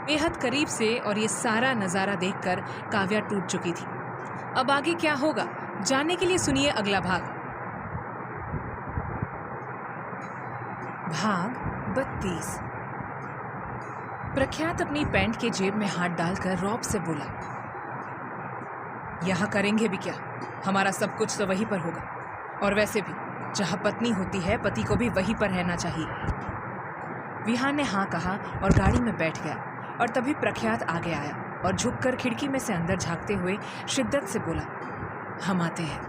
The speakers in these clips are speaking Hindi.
बेहद करीब से और ये सारा नजारा देखकर काव्या टूट चुकी थी। अब आगे क्या होगा जानने के लिए सुनिए अगला भाग। भाग 32। प्रख्यात अपनी पैंट के जेब में हाथ डालकर रौब से बोला, यहां करेंगे भी क्या, हमारा सब कुछ तो वहीं पर होगा। और वैसे भी जहां पत्नी होती है पति को भी वहीं पर रहना चाहिए। विहान ने हाँ कहा और गाड़ी में बैठ गया। और तभी प्रख्यात आगे आया और झुककर खिड़की में से अंदर झांकते हुए शिद्दत से बोला, हम आते हैं।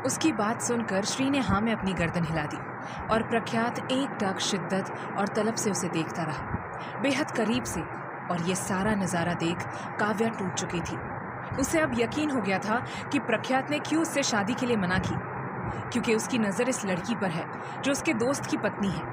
उसकी बात सुनकर श्री ने हाँ में अपनी गर्दन हिला दी और प्रख्यात एकटक शिद्दत और तलब से उसे देखता रहा, बेहद करीब से। और ये सारा नज़ारा देख काव्या टूट चुकी थी। उसे अब यकीन हो गया था कि प्रख्यात ने क्यों उससे शादी के लिए मना की, क्योंकि उसकी नज़र इस लड़की पर है जो उसके दोस्त की पत्नी है।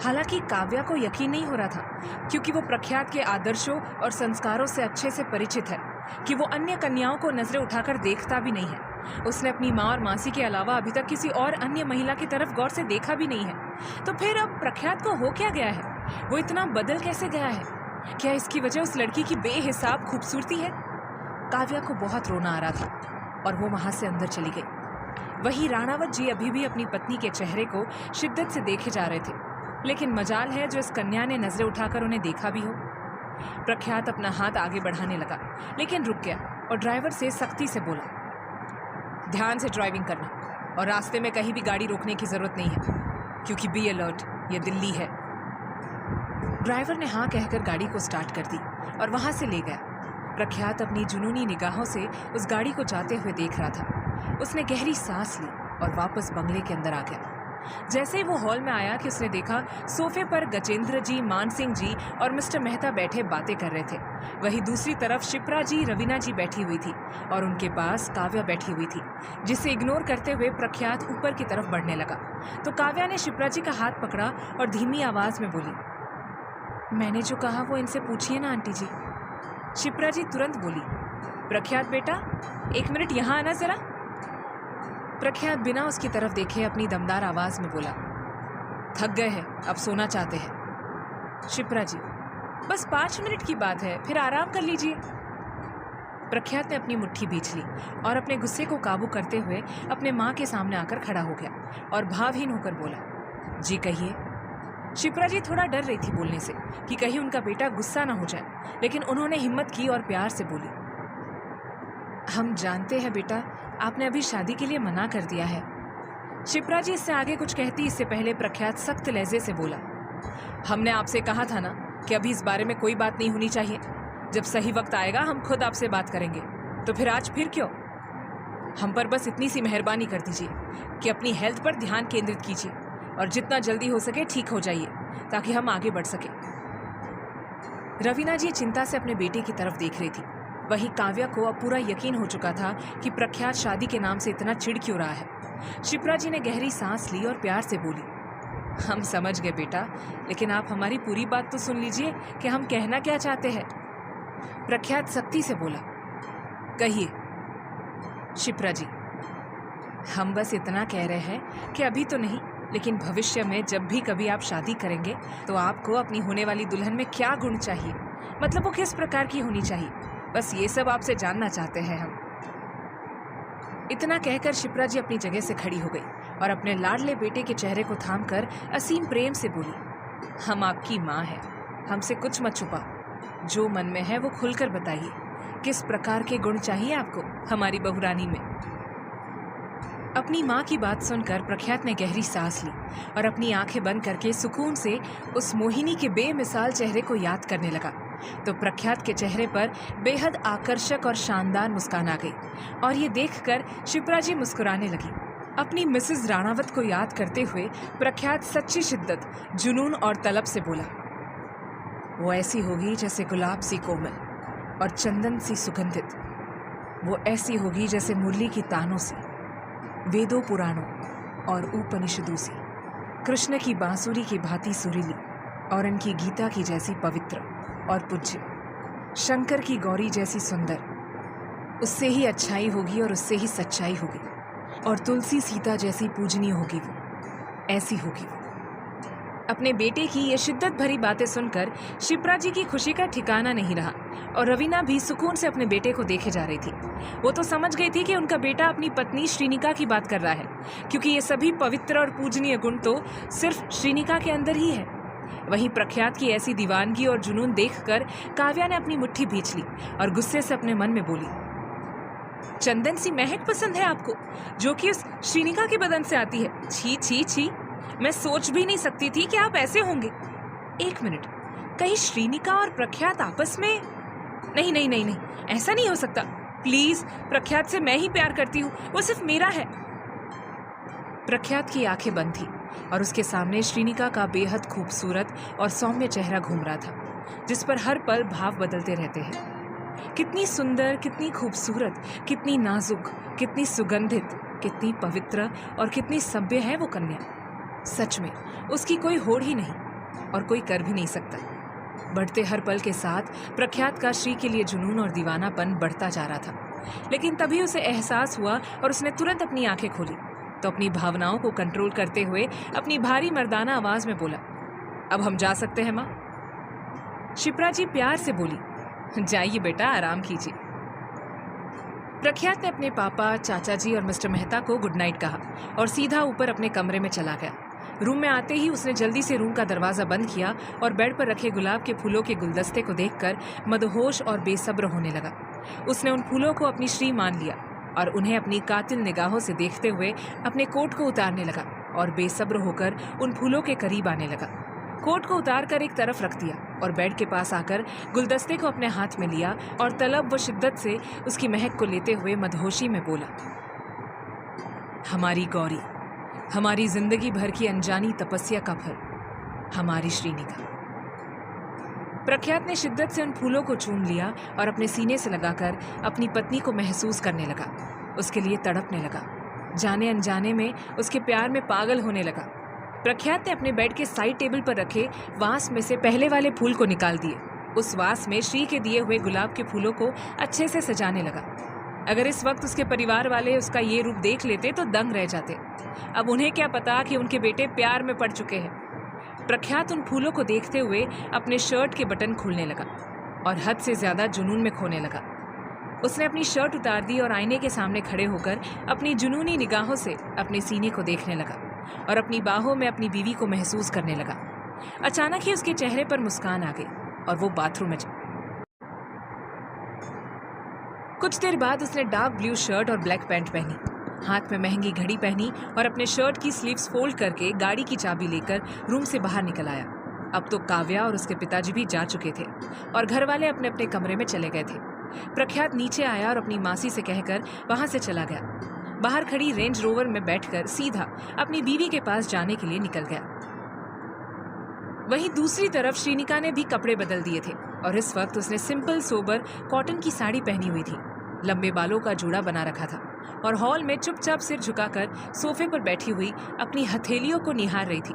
हालांकि काव्या को यकीन नहीं हो रहा था, क्योंकि वो प्रख्यात के आदर्शों और संस्कारों से अच्छे से परिचित है कि वो अन्य कन्याओं को नजरें उठाकर देखता भी नहीं है। उसने अपनी माँ और मासी के अलावा अभी तक किसी और अन्य महिला की तरफ गौर से देखा भी नहीं है। तो फिर अब प्रख्यात को हो क्या गया है? वो इतना बदल कैसे गया है? क्या इसकी वजह उस लड़की की बेहिसाब खूबसूरती है? काव्या को बहुत रोना आ रहा था और वो वहां से अंदर चली गई। वहीं राणावत जी अभी भी अपनी पत्नी के चेहरे को शिद्दत से देखे जा रहे थे, लेकिन मजाल है जो इस कन्या ने नजरें उठाकर उन्हें देखा भी हो। प्रख्यात अपना हाथ आगे बढ़ाने लगा, लेकिन रुक गया और ड्राइवर से सख्ती से बोला, ध्यान से ड्राइविंग करना और रास्ते में कहीं भी गाड़ी रोकने की जरूरत नहीं है, क्योंकि बी अलर्ट, ये दिल्ली है। ड्राइवर ने हाँ कहकर गाड़ी को स्टार्ट कर दी और वहां से ले गया। प्रख्यात अपनी जुनूनी निगाहों से उस गाड़ी को जाते हुए देख रहा था। उसने गहरी सांस ली और वापस बंगले के अंदर आ गया। जैसे ही वो हॉल में आया कि उसने देखा सोफे पर गजेंद्र जी, मान सिंह जी और मिस्टर मेहता बैठे बातें कर रहे थे। वहीं दूसरी तरफ शिप्रा जी, रवीना जी बैठी हुई थी और उनके पास काव्या बैठी हुई थी, जिसे इग्नोर करते हुए प्रख्यात ऊपर की तरफ बढ़ने लगा। तो काव्या ने शिप्रा जी का हाथ पकड़ा और धीमी आवाज में बोली, मैंने जो कहा वो इनसे पूछिए ना आंटी जी। शिप्रा जी तुरंत बोली, प्रख्यात बेटा 1 मिनट यहाँ आना जरा। प्रख्यात बिना उसकी तरफ देखे अपनी दमदार आवाज में बोला, थक गए हैं, अब सोना चाहते हैं। शिप्रा जी, बस 5 मिनट की बात है, फिर आराम कर लीजिए। प्रख्यात ने अपनी मुट्ठी बींच ली और अपने गुस्से को काबू करते हुए अपने माँ के सामने आकर खड़ा हो गया और भावहीन होकर बोला, जी कहिए। शिप्रा जी थोड़ा डर रही थी बोलने से कि कहीं उनका बेटा गुस्सा ना हो जाए, लेकिन उन्होंने हिम्मत की और प्यार से बोली, हम जानते हैं बेटा, आपने अभी शादी के लिए मना कर दिया है। शिप्रा जी इससे आगे कुछ कहती इससे पहले प्रख्यात सख्त लहजे से बोला, हमने आपसे कहा था ना कि अभी इस बारे में कोई बात नहीं होनी चाहिए। जब सही वक्त आएगा हम खुद आपसे बात करेंगे। तो फिर आज फिर क्यों? हम पर बस इतनी सी मेहरबानी कर दीजिए कि अपनी हेल्थ पर ध्यान केंद्रित कीजिए और जितना जल्दी हो सके ठीक हो जाइए, ताकि हम आगे बढ़ सके। रवीना जी चिंता से अपने बेटे की तरफ देख रही थी। वहीं काव्या को अब पूरा यकीन हो चुका था कि प्रख्यात शादी के नाम से इतना चिढ़ क्यों रहा है। शिप्रा जी ने गहरी सांस ली और प्यार से बोली, हम समझ गए बेटा, लेकिन आप हमारी पूरी बात तो सुन लीजिए कि हम कहना क्या चाहते हैं। प्रख्यात सख्ती से बोला, कहिए। शिप्रा जी, हम बस इतना कह रहे हैं कि अभी तो नहीं, लेकिन भविष्य में जब भी कभी आप शादी करेंगे तो आपको अपनी होने वाली दुल्हन में क्या गुण चाहिए, मतलब वो किस प्रकार की होनी चाहिए, बस ये सब आपसे जानना चाहते हैं हम। इतना कहकर शिप्रा जी अपनी जगह से खड़ी हो गई और अपने लाडले बेटे के चेहरे को थामकर असीम प्रेम से बोली, हम आपकी माँ हैं, हमसे कुछ मत छुपाओ, जो मन में है वो खुलकर बताइए, किस प्रकार के गुण चाहिए आपको हमारी बहुरानी में। अपनी माँ की बात सुनकर प्रख्यात ने गहरी सांस ली और अपनी आंखें बंद करके सुकून से उस मोहिनी के बेमिसाल चेहरे को याद करने लगा। तो प्रख्यात के चेहरे पर बेहद आकर्षक और शानदार मुस्कान आ गई और ये देखकर शिप्रा जी मुस्कुराने लगी। अपनी मिसेस राणावत को याद करते हुए प्रख्यात सच्ची शिद्दत, जुनून और तलब से बोला, वो ऐसी होगी जैसे गुलाब सी कोमल और चंदन सी सुगंधित, वो ऐसी होगी जैसे मुरली की तानों सी, वेदों पुराणों और उपनिषदों सी, कृष्ण की बांसुरी की भांति सुरीली और इनकी गीता की जैसी पवित्र और पूज्य, शंकर की गौरी जैसी सुंदर, उससे ही अच्छाई होगी और उससे ही सच्चाई होगी, और तुलसी सीता जैसी पूजनीय होगी वो, ऐसी होगी वो। अपने बेटे की ये शिद्दत भरी बातें सुनकर शिप्रा जी की खुशी का ठिकाना नहीं रहा और रवीना भी सुकून से अपने बेटे को देखे जा रही थी। वो तो समझ गई थी कि उनका बेटा अपनी पत्नी श्रीनिका की बात कर रहा है, क्योंकि ये सभी पवित्र और पूजनीय गुण तो सिर्फ श्रीनिका के अंदर ही है। वहीं प्रख्यात की ऐसी दीवानगी और जुनून देखकर काव्या ने अपनी मुट्ठी भींच ली और गुस्से से अपने मन में बोली, चंदन सी महक पसंद है आपको, जो कि उस श्रीनिका के बदन से आती है। छी छी छी, मैं सोच भी नहीं सकती थी कि आप ऐसे होंगे। एक मिनट, कहीं श्रीनिका और प्रख्यात आपस में? नहीं नहीं नहीं नहीं, ऐसा नहीं हो सकता। प्लीज, प्रख्यात से मैं ही प्यार करती हूँ, वो सिर्फ मेरा है। प्रख्यात की आंखें बंद थी और उसके सामने श्रीनिका का बेहद खूबसूरत और सौम्य चेहरा घूम रहा था, जिस पर हर पल भाव बदलते रहते हैं। कितनी सुंदर, कितनी खूबसूरत, कितनी नाजुक, कितनी सुगंधित, कितनी पवित्र और कितनी सभ्य है वो कन्या। सच में उसकी कोई होड़ ही नहीं और कोई कर भी नहीं सकता। बढ़ते हर पल के साथ प्रख्यात का श्री के लिए जुनून और दीवानापन बढ़ता जा रहा था, लेकिन तभी उसे एहसास हुआ और उसने तुरंत अपनी आंखें खोली तो अपनी भावनाओं को कंट्रोल करते हुए अपनी भारी मर्दाना आवाज में बोला, अब हम जा सकते हैं माँ? शिप्रा जी प्यार से बोली, जाइए बेटा, आराम कीजिए। प्रख्यात ने अपने पापा, चाचा जी और मिस्टर मेहता को गुड नाइट कहा और सीधा ऊपर अपने कमरे में चला गया। रूम में आते ही उसने जल्दी से रूम का दरवाजा बंद किया और बेड पर रखे गुलाब के फूलों के गुलदस्ते को देखकर मदहोश और बेसब्र होने लगा। उसने उन फूलों को अपनी श्री मान लिया और उन्हें अपनी कातिल निगाहों से देखते हुए अपने कोट को उतारने लगा और बेसब्र होकर उन फूलों के करीब आने लगा। कोट को उतार कर एक तरफ रख दिया और बेड के पास आकर गुलदस्ते को अपने हाथ में लिया और तलब व शिद्दत से उसकी महक को लेते हुए मदहोशी में बोला, हमारी गौरी, हमारी जिंदगी भर की अनजानी तपस्या का फल, हमारी श्रीनिका। प्रख्यात ने शिद्दत से उन फूलों को चूम लिया और अपने सीने से लगाकर अपनी पत्नी को महसूस करने लगा। उसके लिए तड़पने लगा, जाने अनजाने में उसके प्यार में पागल होने लगा। प्रख्यात ने अपने बेड के साइड टेबल पर रखे वास में से पहले वाले फूल को निकाल दिए। उस वास में श्री के दिए हुए गुलाब के फूलों को अच्छे से सजाने लगा। अगर इस वक्त उसके परिवार वाले उसका ये रूप देख लेते तो दंग रह जाते। अब उन्हें क्या पता कि उनके बेटे प्यार में पड़ चुके हैं। प्रख्यात उन फूलों को देखते हुए अपने शर्ट के बटन खोलने लगा और हद से ज्यादा जुनून में खोने लगा। उसने अपनी शर्ट उतार दी और आईने के सामने खड़े होकर अपनी जुनूनी निगाहों से अपने सीने को देखने लगा और अपनी बाहों में अपनी बीवी को महसूस करने लगा। अचानक ही उसके चेहरे पर मुस्कान आ गई और वो बाथरूम में कुछ देर बाद उसने डार्क ब्लू शर्ट और ब्लैक पैंट पहनी, हाथ में महंगी घड़ी पहनी और अपने शर्ट की स्लीव्स फोल्ड करके गाड़ी की चाबी लेकर रूम से बाहर निकल आया। अब तो काव्या और उसके पिताजी भी जा चुके थे और घर वाले अपने अपने कमरे में चले गए थे। प्रख्यात नीचे आया और अपनी मासी से कहकर वहां से चला गया। बाहर खड़ी रेंज रोवर में बैठकर सीधा अपनी बीवी के पास जाने के लिए निकल गया। वहीं दूसरी तरफ श्रीनिका ने भी कपड़े बदल दिए थे और इस वक्त उसने सिंपल सोबर कॉटन की साड़ी पहनी हुई थी, लंबे बालों का जूड़ा बना रखा था और हॉल में चुपचाप सिर झुकाकर सोफे पर बैठी हुई अपनी हथेलियों को निहार रही थी।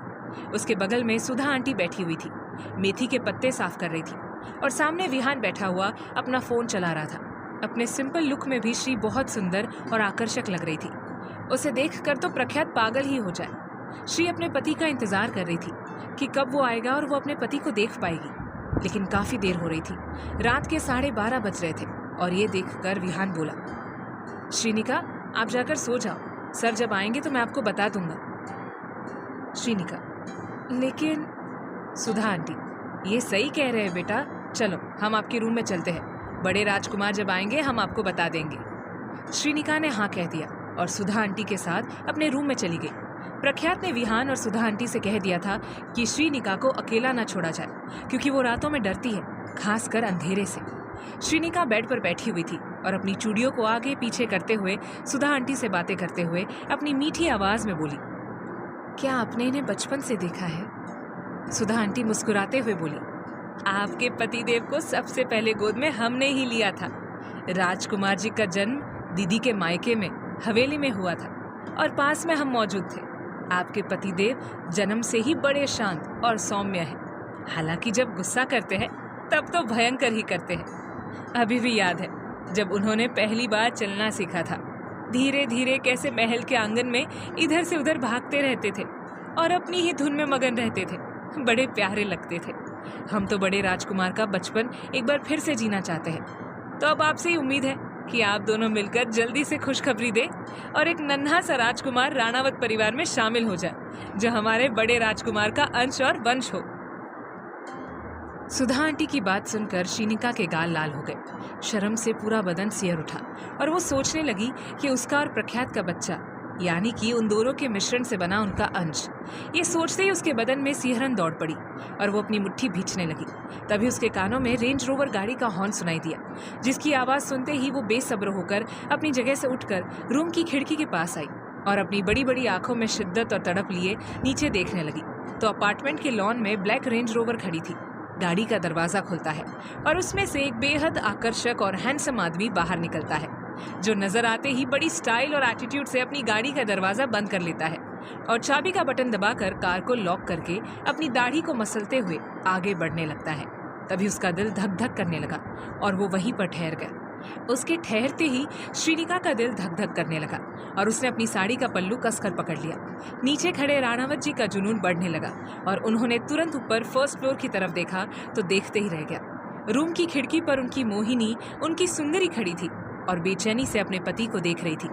उसके बगल में सुधा आंटी बैठी हुई थी, मेथी के पत्ते साफ कर रही थी और सामने विहान बैठा हुआ अपना फोन चला रहा था। अपने सिंपल लुक में भी श्री बहुत सुंदर और आकर्षक लग रही थी। उसे देखकर तो प्रख्यात पागल ही हो जाए। श्री अपने पति का इंतजार कर रही थी कि कब वो आएगा और वो अपने पति को देख पाएगी, लेकिन काफी देर हो रही थी। रात के 12:30 बज रहे थे और ये देखकर विहान बोला, श्रीनिका आप जाकर सो जाओ, सर जब आएंगे तो मैं आपको बता दूंगा। श्रीनिका, लेकिन सुधा आंटी ये सही कह रहे हैं बेटा, चलो हम आपके रूम में चलते हैं, बड़े राजकुमार जब आएंगे हम आपको बता देंगे। श्रीनिका ने हाँ कह दिया और सुधा आंटी के साथ अपने रूम में चली गई। प्रख्यात ने विहान और सुधा आंटी से कह दिया था कि श्रीनिका को अकेला ना छोड़ा जाए, क्योंकि वो रातों में डरती है, खासकर अंधेरे से। श्रीनिका बेड पर बैठी हुई थी और अपनी चूड़ियों को आगे पीछे करते हुए सुधा आंटी से बातें करते हुए अपनी मीठी आवाज में बोली, क्या आपने इन्हें बचपन से देखा है? सुधा आंटी मुस्कुराते हुए बोली, आपके पतिदेव को सबसे पहले गोद में हमने ही लिया था। राजकुमार जी का जन्म दीदी के मायके में हवेली में हुआ था और पास में हम मौजूद थे। आपके पतिदेव जन्म से ही बड़े शांत और सौम्य हैं। हालांकि जब गुस्सा करते हैं तब तो भयंकर ही करते हैं। अभी भी याद है जब उन्होंने पहली बार चलना सीखा था, धीरे धीरे कैसे महल के आंगन में इधर से उधर भागते रहते थे और अपनी ही धुन में मगन रहते थे। बड़े प्यारे लगते थे। हम तो बड़े राजकुमार का बचपन एक बार फिर से जीना चाहते हैं। तो अब आपसे ही उम्मीद है कि आप दोनों मिलकर जल्दी से खुशखबरी दें और एक नन्हा सा राजकुमार राणावत परिवार में शामिल हो जाए, जो हमारे बड़े राजकुमार का अंश और वंश हो। सुधा आंटी की बात सुनकर शीनिका के गाल लाल हो गए। शर्म से पूरा बदन सिहर उठा और वो सोचने लगी कि उसका और प्रख्यात का बच्चा, यानी कि उन दोनों के मिश्रण से बना उनका अंश। ये सोचते ही उसके बदन में सिहरन दौड़ पड़ी और वो अपनी मुट्ठी भींचने लगी। तभी उसके कानों में रेंज रोवर गाड़ी का हॉर्न सुनाई दिया, जिसकी आवाज सुनते ही वो बेसब्र होकर अपनी जगह से उठकर रूम की खिड़की के पास आई और अपनी बड़ी बड़ी आंखों में शिद्दत और तड़प लिए नीचे देखने लगी तो अपार्टमेंट के लॉन में ब्लैक रेंज रोवर खड़ी थी। गाड़ी का दरवाजा खुलता है और उसमें से एक बेहद आकर्षक और हैंडसम आदमी बाहर निकलता है, जो नजर आते ही बड़ी स्टाइल और एटीट्यूड से अपनी गाड़ी का दरवाजा बंद कर लेता है और चाबी का बटन दबाकर कार को लॉक करके अपनी दाढ़ी को मसलते हुए आगे बढ़ने लगता है। तभी उसका दिल धक धक करने लगा और वो वहीं पर ठहर गया। उसके ठहरते ही श्रीनिका का दिल धक धक करने लगा और उसने अपनी साड़ी का पल्लू कसकर पकड़ लिया। नीचे खड़े राणावत जी का जुनून बढ़ने लगा और उन्होंने तुरंत ऊपर फर्स्ट फ्लोर की तरफ देखा तो देखते ही रह गया। रूम की खिड़की पर उनकी मोहिनी, उनकी सुंदरी खड़ी थी और बेचैनी से अपने पति को देख रही थी।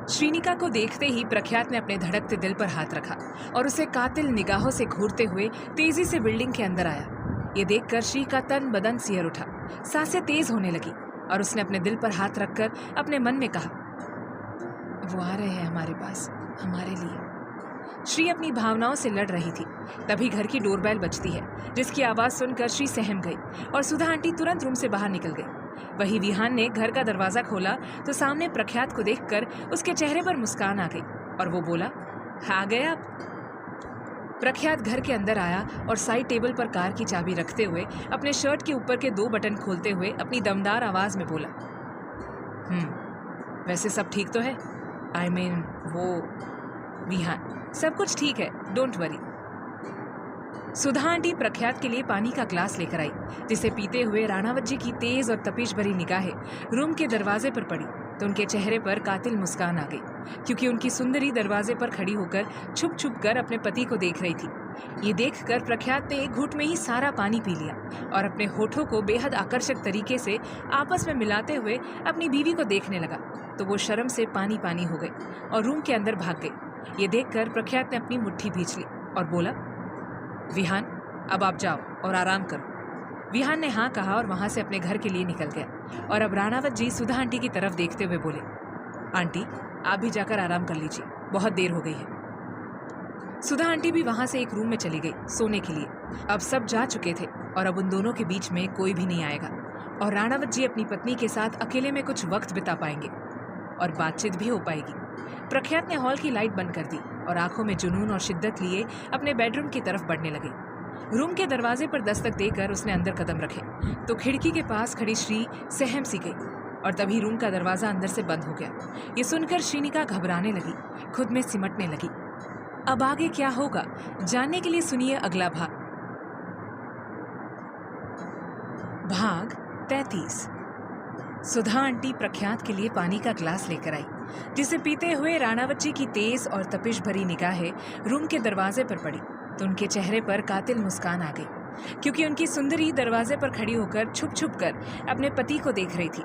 श्रीनिका को देखते ही प्रख्यात ने अपने धड़कते दिल पर हाथ रखा और उसे कातिल निगाहों से घूरते हुए तेजी से बिल्डिंग के अंदर आया। ये देखकर श्री का तन बदन सिहर उठा, सांसें तेज होने लगी और उसने अपने दिल पर हाथ रखकर अपने मन में कहा, वो आ रहे हैं हमारे पास, हमारे लिए। श्री अपनी भावनाओं से लड़ रही थी। तभी घर की डोरबेल बजती है, जिसकी आवाज सुनकर श्री सहम गई और सुधा आंटी तुरंत रूम से बाहर निकल गई। वही विहान ने घर का दरवाजा खोला तो सामने प्रख्यात को देखकर उसके चेहरे पर मुस्कान आ गई और वो बोला, आ गए आप। प्रख्यात घर के अंदर आया और साइड टेबल पर कार की चाबी रखते हुए अपने शर्ट के ऊपर के 2 बटन खोलते हुए अपनी दमदार आवाज में बोला, वैसे सब ठीक तो है? I mean, वो विहान, सब कुछ ठीक है, डोंट वरी। सुधा आंटी प्रख्यात के लिए पानी का ग्लास लेकर आई, जिसे पीते हुए राणावत जी की तेज और तपिश भरी निगाहें रूम के दरवाजे पर पड़ी तो उनके चेहरे पर कातिल मुस्कान आ गई, क्योंकि उनकी सुंदरी दरवाजे पर खड़ी होकर छुप छुप कर अपने पति को देख रही थी। ये देखकर प्रख्यात ने एक घूंट में ही सारा पानी पी लिया और अपने होठों को बेहद आकर्षक तरीके से आपस में मिलाते हुए अपनी बीवी को देखने लगा तो वो शर्म से पानी पानी हो गई और रूम के अंदर भाग गई। ये देखकर प्रख्यात ने अपनी मुट्ठी भींच ली और बोला, विहान, अब आप जाओ और आराम करो। विहान ने हाँ कहा और वहां से अपने घर के लिए निकल गया और अब राणावत जी सुधा आंटी की तरफ देखते हुए बोले, आंटी आप भी जाकर आराम कर लीजिए, बहुत देर हो गई है। सुधा आंटी भी वहां से एक रूम में चली गई सोने के लिए। अब सब जा चुके थे और अब उन दोनों के बीच में कोई भी नहीं आएगा और राणावत जी अपनी पत्नी के साथ अकेले में कुछ वक्त बिता पाएंगे और बातचीत भी हो पाएगी। प्रख्यात ने हॉल की लाइट बंद कर दी और आंखों में जुनून और शिद्दत लिए अपने बेडरूम की तरफ बढ़ने लगे। रूम के दरवाजे पर दस्तक देकर उसने अंदर कदम रखे तो खिड़की के पास खड़ी श्री सहम सी गई और तभी रूम का दरवाजा अंदर से बंद हो गया। ये सुनकर श्रीनिका घबराने लगी, खुद में सिमटने लगी। अब आगे क्या होगा जानने के लिए सुनिए अगला भाग। भाग 33। सुधा आंटी प्रख्यात के लिए पानी का ग्लास लेकर आई, जिसे पीते हुए राणावत जी की तेज और तपिश भरी निगाहें रूम के दरवाजे पर पड़ी तो उनके चेहरे पर कातिल मुस्कान आ गई, क्योंकि उनकी सुंदरी दरवाजे पर खड़ी होकर छुप छुप कर अपने पति को देख रही थी।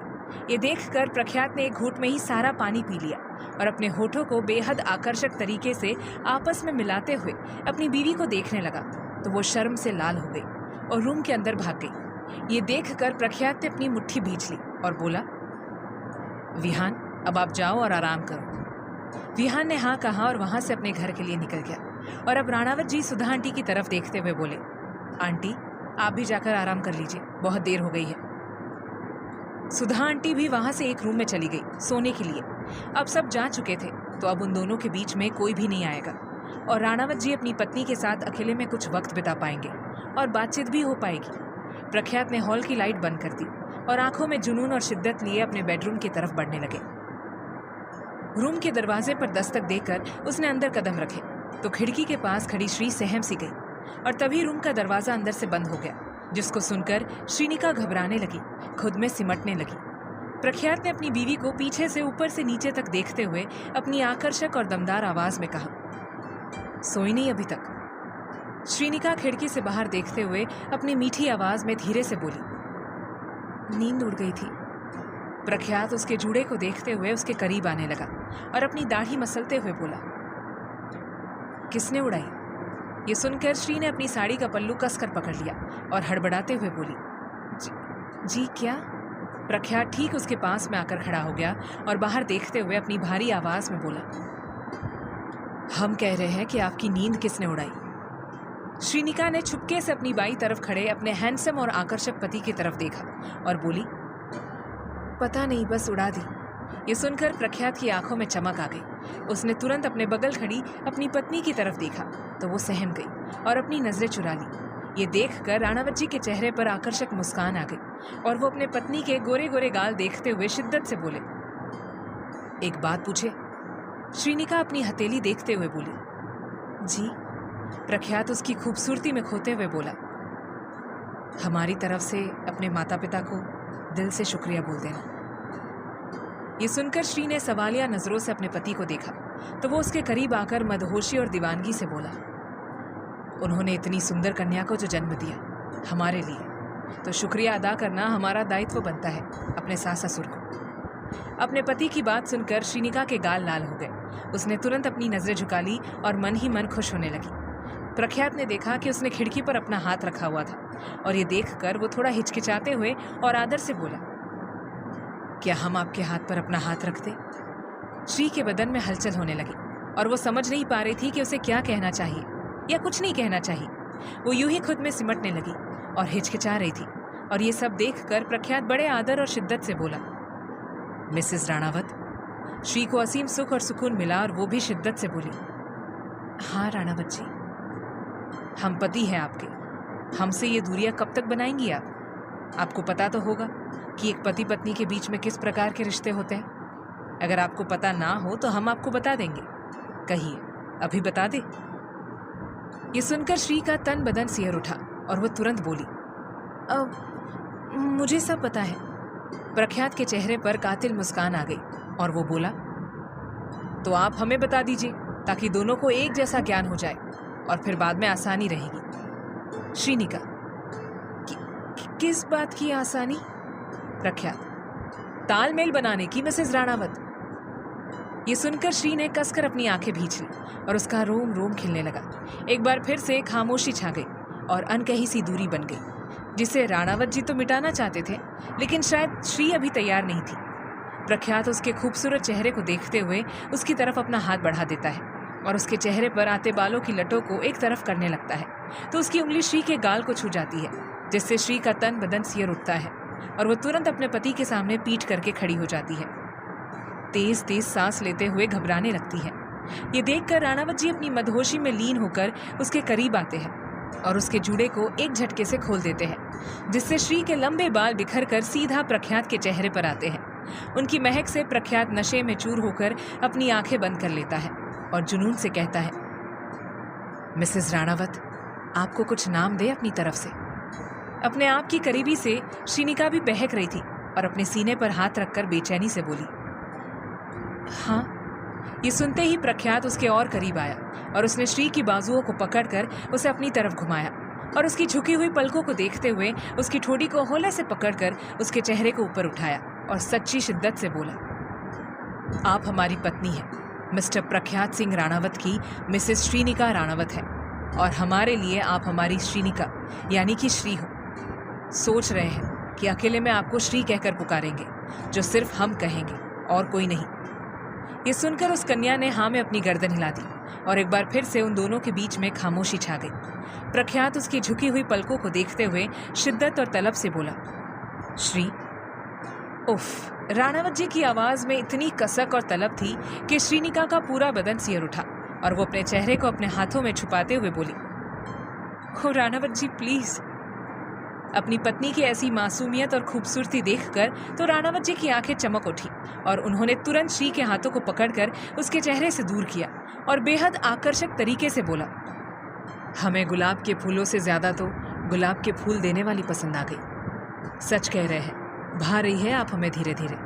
ये देखकर प्रख्यात ने एक घूंट में ही सारा पानी पी लिया और अपने होठों को बेहद आकर्षक तरीके से आपस में मिलाते हुए अपनी बीवी को देखने लगा तो वो शर्म से लाल हो गई और रूम के अंदर भाग गई। ये देखकर प्रख्यात ने अपनी मुट्ठी भींच ली और बोला, विहान, अब आप जाओ और आराम करो। विहान ने हाँ कहा और वहां से अपने घर के लिए निकल गया और अब राणावत जी सुधा आंटी की तरफ देखते हुए बोले, आंटी आप भी जाकर आराम कर लीजिए, बहुत देर हो गई है। सुधा आंटी भी वहां से एक रूम में चली गई सोने के लिए। अब सब जा चुके थे तो अब उन दोनों के बीच में कोई भी नहीं आएगा और राणावत जी अपनी पत्नी के साथ अकेले में कुछ वक्त बिता पाएंगे और बातचीत भी हो पाएगी। प्रख्यात ने हॉल की लाइट बंद कर दी और आंखों में जुनून और शिद्दत लिए अपने बेडरूम की तरफ बढ़ने लगे। रूम के दरवाजे पर दस्तक देकर उसने अंदर कदम रखे तो खिड़की के पास खड़ी श्री सहम सी गई और तभी रूम का दरवाजा अंदर से बंद हो गया, जिसको सुनकर श्रीनिका घबराने लगी, खुद में सिमटने लगी। प्रख्यात ने अपनी बीवी को पीछे से ऊपर से नीचे तक देखते हुए अपनी आकर्षक और दमदार आवाज में कहा, सोई नहीं अभी तक? श्रीनिका खिड़की से बाहर देखते हुए अपनी मीठी आवाज में धीरे से बोली, नींद उड़ गई थी। प्रख्यात उसके जूड़े को देखते हुए उसके करीब आने लगा और अपनी दाढ़ी मसलते हुए बोला, किसने उड़ाई? ये सुनकर श्री ने अपनी साड़ी का पल्लू कसकर पकड़ लिया और हड़बड़ाते हुए बोली, जी क्या? प्रख्यात ठीक उसके पास में आकर खड़ा हो गया और बाहर देखते हुए अपनी भारी आवाज में बोला, हम कह रहे हैं कि आपकी नींद किसने उड़ाई? श्रीनिका ने छुपके से अपनी बाईं तरफ खड़े अपने हैंडसम और आकर्षक पति की तरफ देखा और बोली, पता नहीं, बस उड़ा दी। ये सुनकर प्रख्यात की आंखों में चमक आ गई। उसने तुरंत अपने बगल खड़ी अपनी पत्नी की तरफ देखा तो वो सहम गई और अपनी नजरें चुरा ली। ये देखकर राणावत जी के चेहरे पर आकर्षक मुस्कान आ गई और वो अपने पत्नी के गोरे गोरे गाल देखते हुए शिद्दत से बोले, एक बात पूछे? श्रीनिका अपनी हथेली देखते हुए बोली, जी। प्रख्यात उसकी खूबसूरती में खोते हुए बोला, हमारी तरफ से अपने माता पिता को दिल से शुक्रिया बोल देना। ये सुनकर श्री ने सवालिया नजरों से अपने पति को देखा तो वो उसके करीब आकर मदहोशी और दीवानगी से बोला, उन्होंने इतनी सुंदर कन्या को जो जन्म दिया हमारे लिए, तो शुक्रिया अदा करना हमारा दायित्व बनता है अपने सास ससुर को। अपने पति की बात सुनकर श्रीनिका के गाल लाल हो गए। उसने तुरंत अपनी नजरें झुका ली और मन ही मन खुश होने लगी। प्रख्यात ने देखा कि उसने खिड़की पर अपना हाथ रखा हुआ था और ये देखकर वो थोड़ा हिचकिचाते हुए और आदर से बोला, क्या हम आपके हाथ पर अपना हाथ रखते? श्री के बदन में हलचल होने लगी और वो समझ नहीं पा रही थी कि उसे क्या कहना चाहिए या कुछ नहीं कहना चाहिए। वो यूं ही खुद में सिमटने लगी और हिचकिचा रही थी और ये सब देखकर प्रख्यात बड़े आदर और शिद्दत से बोला, मिसेस राणावत। श्री को असीम सुख और सुकून मिला और वो भी शिद्दत से बोली, हाँ राणावत जी, हम पति हैं आपके, हमसे ये दूरियां कब तक बनाएंगी आप? आपको पता तो होगा कि एक पति पत्नी के बीच में किस प्रकार के रिश्ते होते हैं। अगर आपको पता ना हो तो हम आपको बता देंगे। कहिए, अभी बता दे। ये सुनकर श्री का तन बदन सिहर उठा और वो तुरंत बोली, मुझे सब पता है। प्रख्यात के चेहरे पर कातिल मुस्कान आ गई और वो बोला, तो आप हमें बता दीजिए ताकि दोनों को एक जैसा ज्ञान हो जाए और फिर बाद में आसानी रहेगी। श्रीनिका, किस बात की आसानी? प्रख्यात, तालमेल बनाने की मिसेस राणावत। ये सुनकर श्री ने कसकर अपनी आंखें भींच ली और उसका रोम रोम खिलने लगा। एक बार फिर से खामोशी छा गई और अनकही सी दूरी बन गई जिसे राणावत जी तो मिटाना चाहते थे, लेकिन शायद श्री अभी तैयार नहीं थी। प्रख्यात उसके खूबसूरत चेहरे को देखते हुए उसकी तरफ अपना हाथ बढ़ा देता है और उसके चेहरे पर आते बालों की लटों को एक तरफ करने लगता है तो उसकी उंगली श्री के गाल को छू जाती है, जिससे श्री का तन बदन सियर उठता है और वो तुरंत अपने पति के सामने पीठ करके खड़ी हो जाती है। तेज तेज सांस लेते हुए घबराने लगती है। ये देखकर राणावत जी अपनी मदहोशी में लीन होकर उसके करीब आते हैं और उसके जूड़े को एक झटके से खोल देते हैं, जिससे श्री के लंबे बाल बिखर कर सीधा प्रख्यात के चेहरे पर आते हैं। उनकी महक से प्रख्यात नशे में चूर होकर अपनी आंखें बंद कर लेता है और जुनून से कहता है, मिसेस राणावत, आपको कुछ नाम दे अपनी तरफ से। अपने आप की करीबी से श्रीनिका भी बहक रही थी और अपने सीने पर हाथ रखकर बेचैनी से बोली, हाँ। ये सुनते ही प्रख्यात उसके और करीब आया और उसने श्री की बाजुओं को पकड़कर उसे अपनी तरफ घुमाया और उसकी झुकी हुई पलकों को देखते हुए उसकी ठोड़ी को होले से पकड़कर उसके चेहरे को ऊपर उठाया और सच्ची शिद्दत से बोला, आप हमारी पत्नी हैं। मिस्टर प्रख्यात सिंह राणावत की मिसेस श्रीनिका राणावत है और हमारे लिए आप हमारी श्रीनिका यानी कि श्री हो। सोच रहे हैं कि अकेले में आपको श्री कहकर पुकारेंगे, जो सिर्फ हम कहेंगे और कोई नहीं। ये सुनकर उस कन्या ने हाँ में अपनी गर्दन हिला दी और एक बार फिर से उन दोनों के बीच में खामोशी छा गई। प्रख्यात उसकी झुकी हुई पलकों को देखते हुए शिद्दत और तलब से बोला, श्री। उफ! राणावत जी की आवाज में इतनी कसक और तलब थी कि श्रीनिका का पूरा बदन सियर उठा और वो अपने चेहरे को अपने हाथों में छुपाते हुए बोली, ओ राणावत जी प्लीज। अपनी पत्नी की ऐसी मासूमियत और खूबसूरती देखकर तो राणावत जी की आंखें चमक उठी और उन्होंने तुरंत श्री के हाथों को पकड़कर उसके चेहरे से दूर किया और बेहद आकर्षक तरीके से बोला, हमें गुलाब के फूलों से ज्यादा तो गुलाब के फूल देने वाली पसंद आ गई। सच कह रहे हैं, भा रही है आप हमें धीरे धीरे।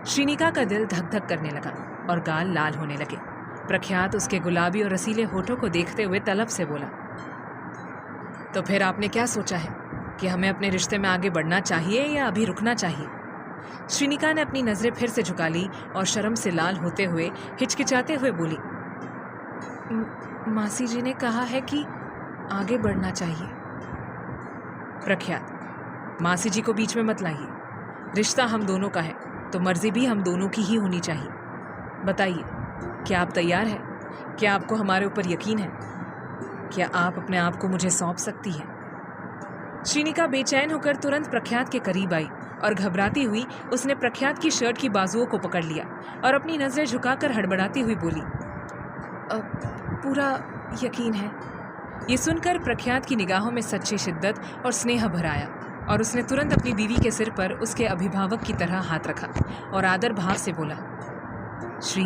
श्रीनिका का दिल धक धक करने लगा और गाल लाल होने लगे। प्रख्यात उसके गुलाबी और रसीले होठों को देखते हुए तलब से बोला, तो फिर आपने क्या सोचा है कि हमें अपने रिश्ते में आगे बढ़ना चाहिए या अभी रुकना चाहिए? श्रीनिका ने अपनी नजरें फिर से झुका ली और शर्म से लाल होते हुए हिचकिचाते हुए बोली, मासी जी ने कहा है कि आगे बढ़ना चाहिए। प्रख्यात, मासी जी को बीच में मत लाइए। रिश्ता हम दोनों का है तो मर्जी भी हम दोनों की ही होनी चाहिए। बताइए, क्या आप तैयार हैं? क्या आपको हमारे ऊपर यकीन है? क्या आप अपने आप को मुझे सौंप सकती हैं? श्रीनिका बेचैन होकर तुरंत प्रख्यात के करीब आई और घबराती हुई उसने प्रख्यात की शर्ट की बाजुओं को पकड़ लिया और अपनी नजरें झुकाकर हड़बड़ाती हुई बोली, पूरा यकीन है। ये सुनकर प्रख्यात की निगाहों में सच्ची शिद्दत और स्नेह भर आया और उसने तुरंत अपनी बीवी के सिर पर उसके अभिभावक की तरह हाथ रखा और आदर भाव से बोला, श्री,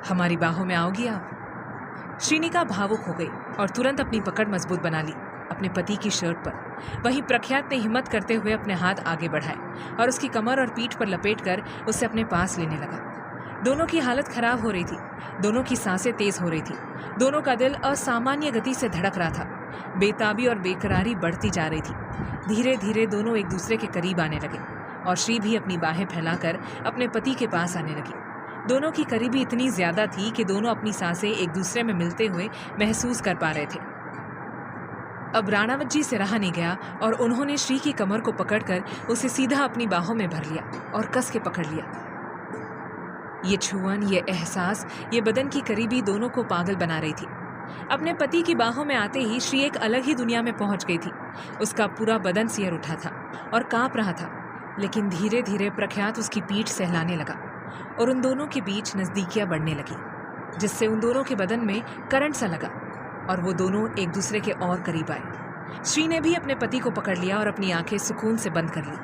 हमारी बाहों में आओगी आप? श्रीनिका भावुक हो गई और तुरंत अपनी पकड़ मजबूत बना ली अपने पति की शर्ट पर। वहीं प्रख्यात ने हिम्मत करते हुए अपने हाथ आगे बढ़ाए और उसकी कमर और पीठ पर लपेटकर उसे अपने पास लेने लगा। दोनों की हालत खराब हो रही थी, दोनों की सांसें तेज हो रही थी, दोनों का दिल असामान्य गति से धड़क रहा था। बेताबी और बेकरारी बढ़ती जा रही थी। धीरे धीरे दोनों एक दूसरे के करीब आने लगे और श्री भी अपनी बाहें फैलाकर अपने पति के पास आने लगी। दोनों की करीबी इतनी ज्यादा थी कि दोनों अपनी सांसें एक दूसरे में मिलते हुए महसूस कर पा रहे थे। अब राणावत जी से रहा नहीं गया और उन्होंने श्री की कमर को पकड़कर उसे सीधा अपनी बाहों में भर लिया और कस के पकड़ लिया। ये छुअन, ये एहसास, ये बदन की करीबी दोनों को पागल बना रही थी। अपने पति की बाहों में आते ही श्री एक अलग ही दुनिया में पहुंच गई थी। उसका पूरा बदन सिहर उठा था और कांप रहा था, लेकिन धीरे धीरे प्रख्यात उसकी पीठ सहलाने लगा और उन दोनों के बीच नजदीकियां बढ़ने लगी, जिससे उन दोनों के बदन में करंट सा लगा और वो दोनों एक दूसरे के और करीब आए। श्री ने भी अपने पति को पकड़ लिया और अपनी आंखें सुकून से बंद कर ली।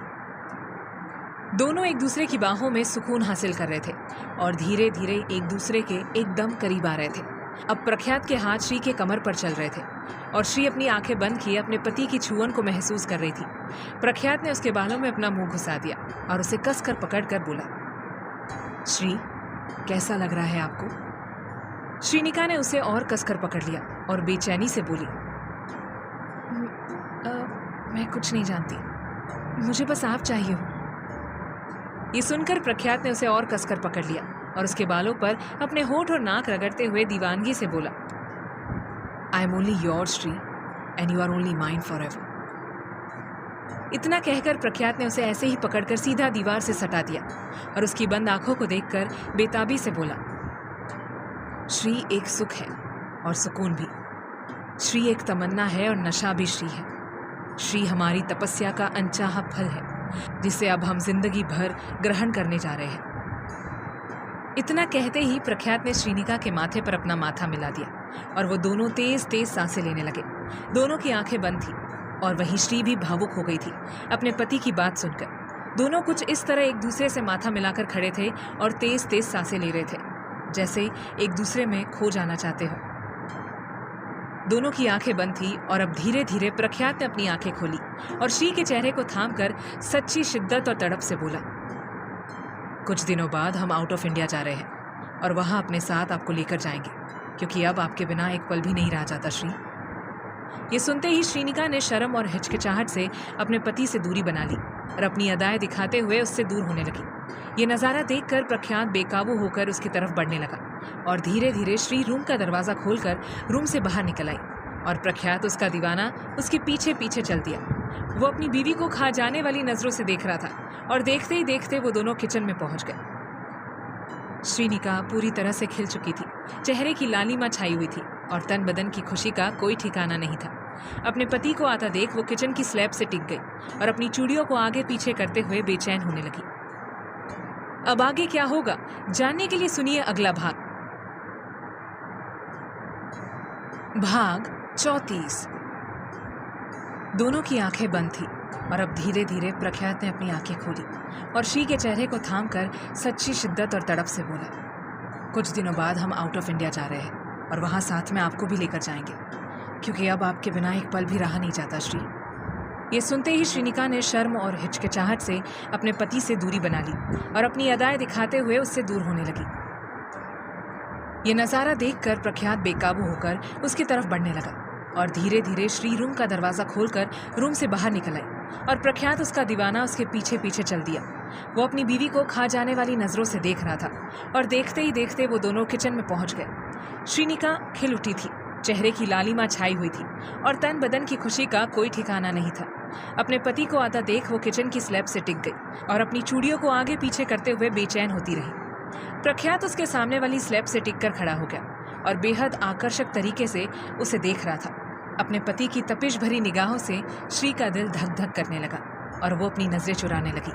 दोनों एक दूसरे की बाहों में सुकून हासिल कर रहे थे और धीरे धीरे एक दूसरे के एकदम करीब आ रहे थे। अब प्रख्यात के हाथ श्री के कमर पर चल रहे थे और श्री अपनी आंखें बंद किए अपने पति की छुअन को महसूस कर रही थी। प्रख्यात ने उसके बालों में अपना मुंह घुसा दिया और उसे कस कर पकड़ कर बोला, श्री, कैसा लग रहा है आपको? श्रीनिका ने उसे और कसकर पकड़ लिया और बेचैनी से बोली, मैं कुछ नहीं जानती, मुझे बस आप चाहिए हो। ये सुनकर प्रख्यात ने उसे और कसकर पकड़ लिया और उसके बालों पर अपने होंठ और नाक रगड़ते हुए दीवानगी से बोला, I am only your Shri and you are only mine forever. इतना कहकर प्रख्यात ने उसे ऐसे ही पकड़कर सीधा दीवार से सटा दिया और उसकी बंद आंखों को देखकर बेताबी से बोला, श्री एक सुख है और सुकून भी, श्री एक तमन्ना है और नशा भी श्री है। श्री हमारी तपस्या का अनचाहा फल है जिसे अब हम जिंदगी भर ग्रहण करने जा रहे हैं। इतना कहते ही प्रख्यात ने श्रीनिका के माथे पर अपना माथा मिला दिया और वो दोनों तेज तेज सांसें लेने लगे। दोनों की आंखें बंद थी और वहीं श्री भी भावुक हो गई थी अपने पति की बात सुनकर। दोनों कुछ इस तरह एक दूसरे से माथा मिलाकर खड़े थे और तेज तेज सांसें ले रहे थे जैसे एक दूसरे में खो जाना चाहते हो। दोनों की आंखें बंद थी और अब धीरे धीरे प्रख्यात ने अपनी आंखें खोली और श्री के चेहरे को थामकर सच्ची शिद्दत और तड़प से बोला, कुछ दिनों बाद हम आउट ऑफ इंडिया जा रहे हैं और वहां अपने साथ आपको लेकर जाएंगे, क्योंकि अब आपके बिना एक पल भी नहीं रहा जाता श्री। ये सुनते ही श्रीनिका ने शर्म और हिचकिचाहट से अपने पति से दूरी बना ली और अपनी अदाएं दिखाते हुए उससे दूर होने लगी। ये नज़ारा देखकर प्रख्यात बेकाबू होकर उसकी तरफ बढ़ने लगा और धीरे धीरे श्री रूम का दरवाज़ा खोलकर रूम से बाहर निकल आई और प्रख्यात उसका दीवाना उसके पीछे पीछे चल दिया। वो अपनी बीवी को खा जाने वाली नज़रों से देख रहा था और देखते ही देखते वो दोनों किचन में पहुंच गए। श्रीनिका पूरी तरह से खिल चुकी थी, चेहरे की लालिमा छाई हुई थी और तन बदन की खुशी का कोई ठिकाना नहीं था। अपने पति को आता देख वो किचन की स्लैब से टिक गई और अपनी चूड़ियों को आगे पीछे करते हुए बेचैन होने लगी। अब आगे क्या होगा जानने के लिए सुनिए अगला भाग। भाग 34। दोनों की आंखें बंद थी और अब धीरे धीरे प्रख्यात ने अपनी आंखें खोली और श्री के चेहरे को थामकर सच्ची शिद्दत और तड़प से बोला, कुछ दिनों बाद हम आउट ऑफ इंडिया जा रहे हैं और वहां साथ में आपको भी लेकर जाएंगे, क्योंकि अब आपके बिना एक पल भी रहा नहीं जाता श्री। ये सुनते ही श्रीनिका ने शर्म और हिचकिचाहट से अपने पति से दूरी बना ली और अपनी अदाएं दिखाते हुए उससे दूर होने लगी। ये नज़ारा देखकर प्रख्यात बेकाबू होकर उसकी तरफ बढ़ने लगा और धीरे धीरे श्री रूम का दरवाज़ा खोलकर रूम से बाहर निकल आई और प्रख्यात उसका दीवाना उसके पीछे पीछे चल दिया। वो अपनी बीवी को खा जाने वाली नज़रों से देख रहा था और देखते ही देखते वो दोनों किचन में पहुंच गए। श्रीनिका खिल उठी थी, चेहरे की लालिमा छाई हुई थी और तन बदन की खुशी का कोई ठिकाना नहीं था। अपने पति को आता देख वो किचन की स्लैब से टिक गई और अपनी चूड़ियों को आगे पीछे करते हुए बेचैन होती रही। प्रख्यात उसके सामने वाली स्लैब से टिक कर खड़ा हो गया और बेहद आकर्षक तरीके से उसे देख रहा था। अपने पति की तपिश भरी निगाहों से श्री का दिल धक धक करने लगा और वो अपनी नजरें चुराने लगी।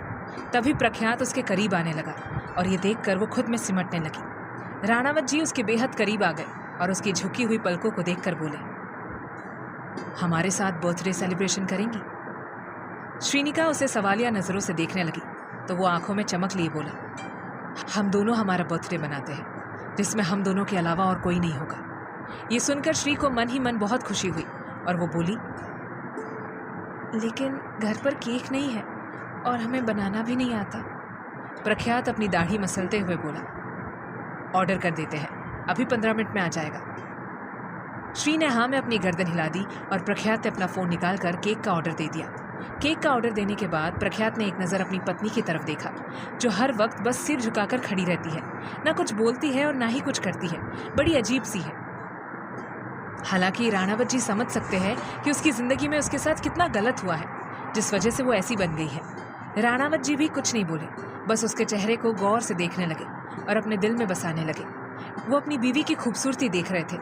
तभी प्रख्यात उसके करीब आने लगा और ये देखकर वो खुद में सिमटने लगी। राणावत जी उसके बेहद करीब आ गए और उसकी झुकी हुई पलकों को देखकर बोले, हमारे साथ बर्थडे सेलिब्रेशन करेंगी? श्रीनिका उसे सवालिया नजरों से देखने लगी तो वो आंखों में चमक लिए बोला, हम दोनों हमारा बर्थडे मनाते हैं जिसमें हम दोनों के अलावा और कोई नहीं होगा। ये सुनकर श्री को मन ही मन बहुत खुशी हुई और वो बोली, लेकिन घर पर केक नहीं है और हमें बनाना भी नहीं आता। प्रख्यात अपनी दाढ़ी मसलते हुए बोला, ऑर्डर कर देते हैं, अभी 15 मिनट में आ जाएगा। श्री ने हाँ में अपनी गर्दन हिला दी और प्रख्यात ने अपना फ़ोन निकालकर केक का ऑर्डर दे दिया। केक का ऑर्डर देने के बाद प्रख्यात ने एक नज़र अपनी पत्नी की तरफ देखा जो हर वक्त बस सिर झुकाकर खड़ी रहती है, ना कुछ बोलती है और ना ही कुछ करती है, बड़ी अजीब सी है। हालांकि राणावत जी समझ सकते हैं कि उसकी ज़िंदगी में उसके साथ कितना गलत हुआ है जिस वजह से वो ऐसी बन गई है। राणावत जी भी कुछ नहीं बोले, बस उसके चेहरे को गौर से देखने लगे और अपने दिल में बसाने लगे। वो अपनी बीवी की खूबसूरती देख रहे थे।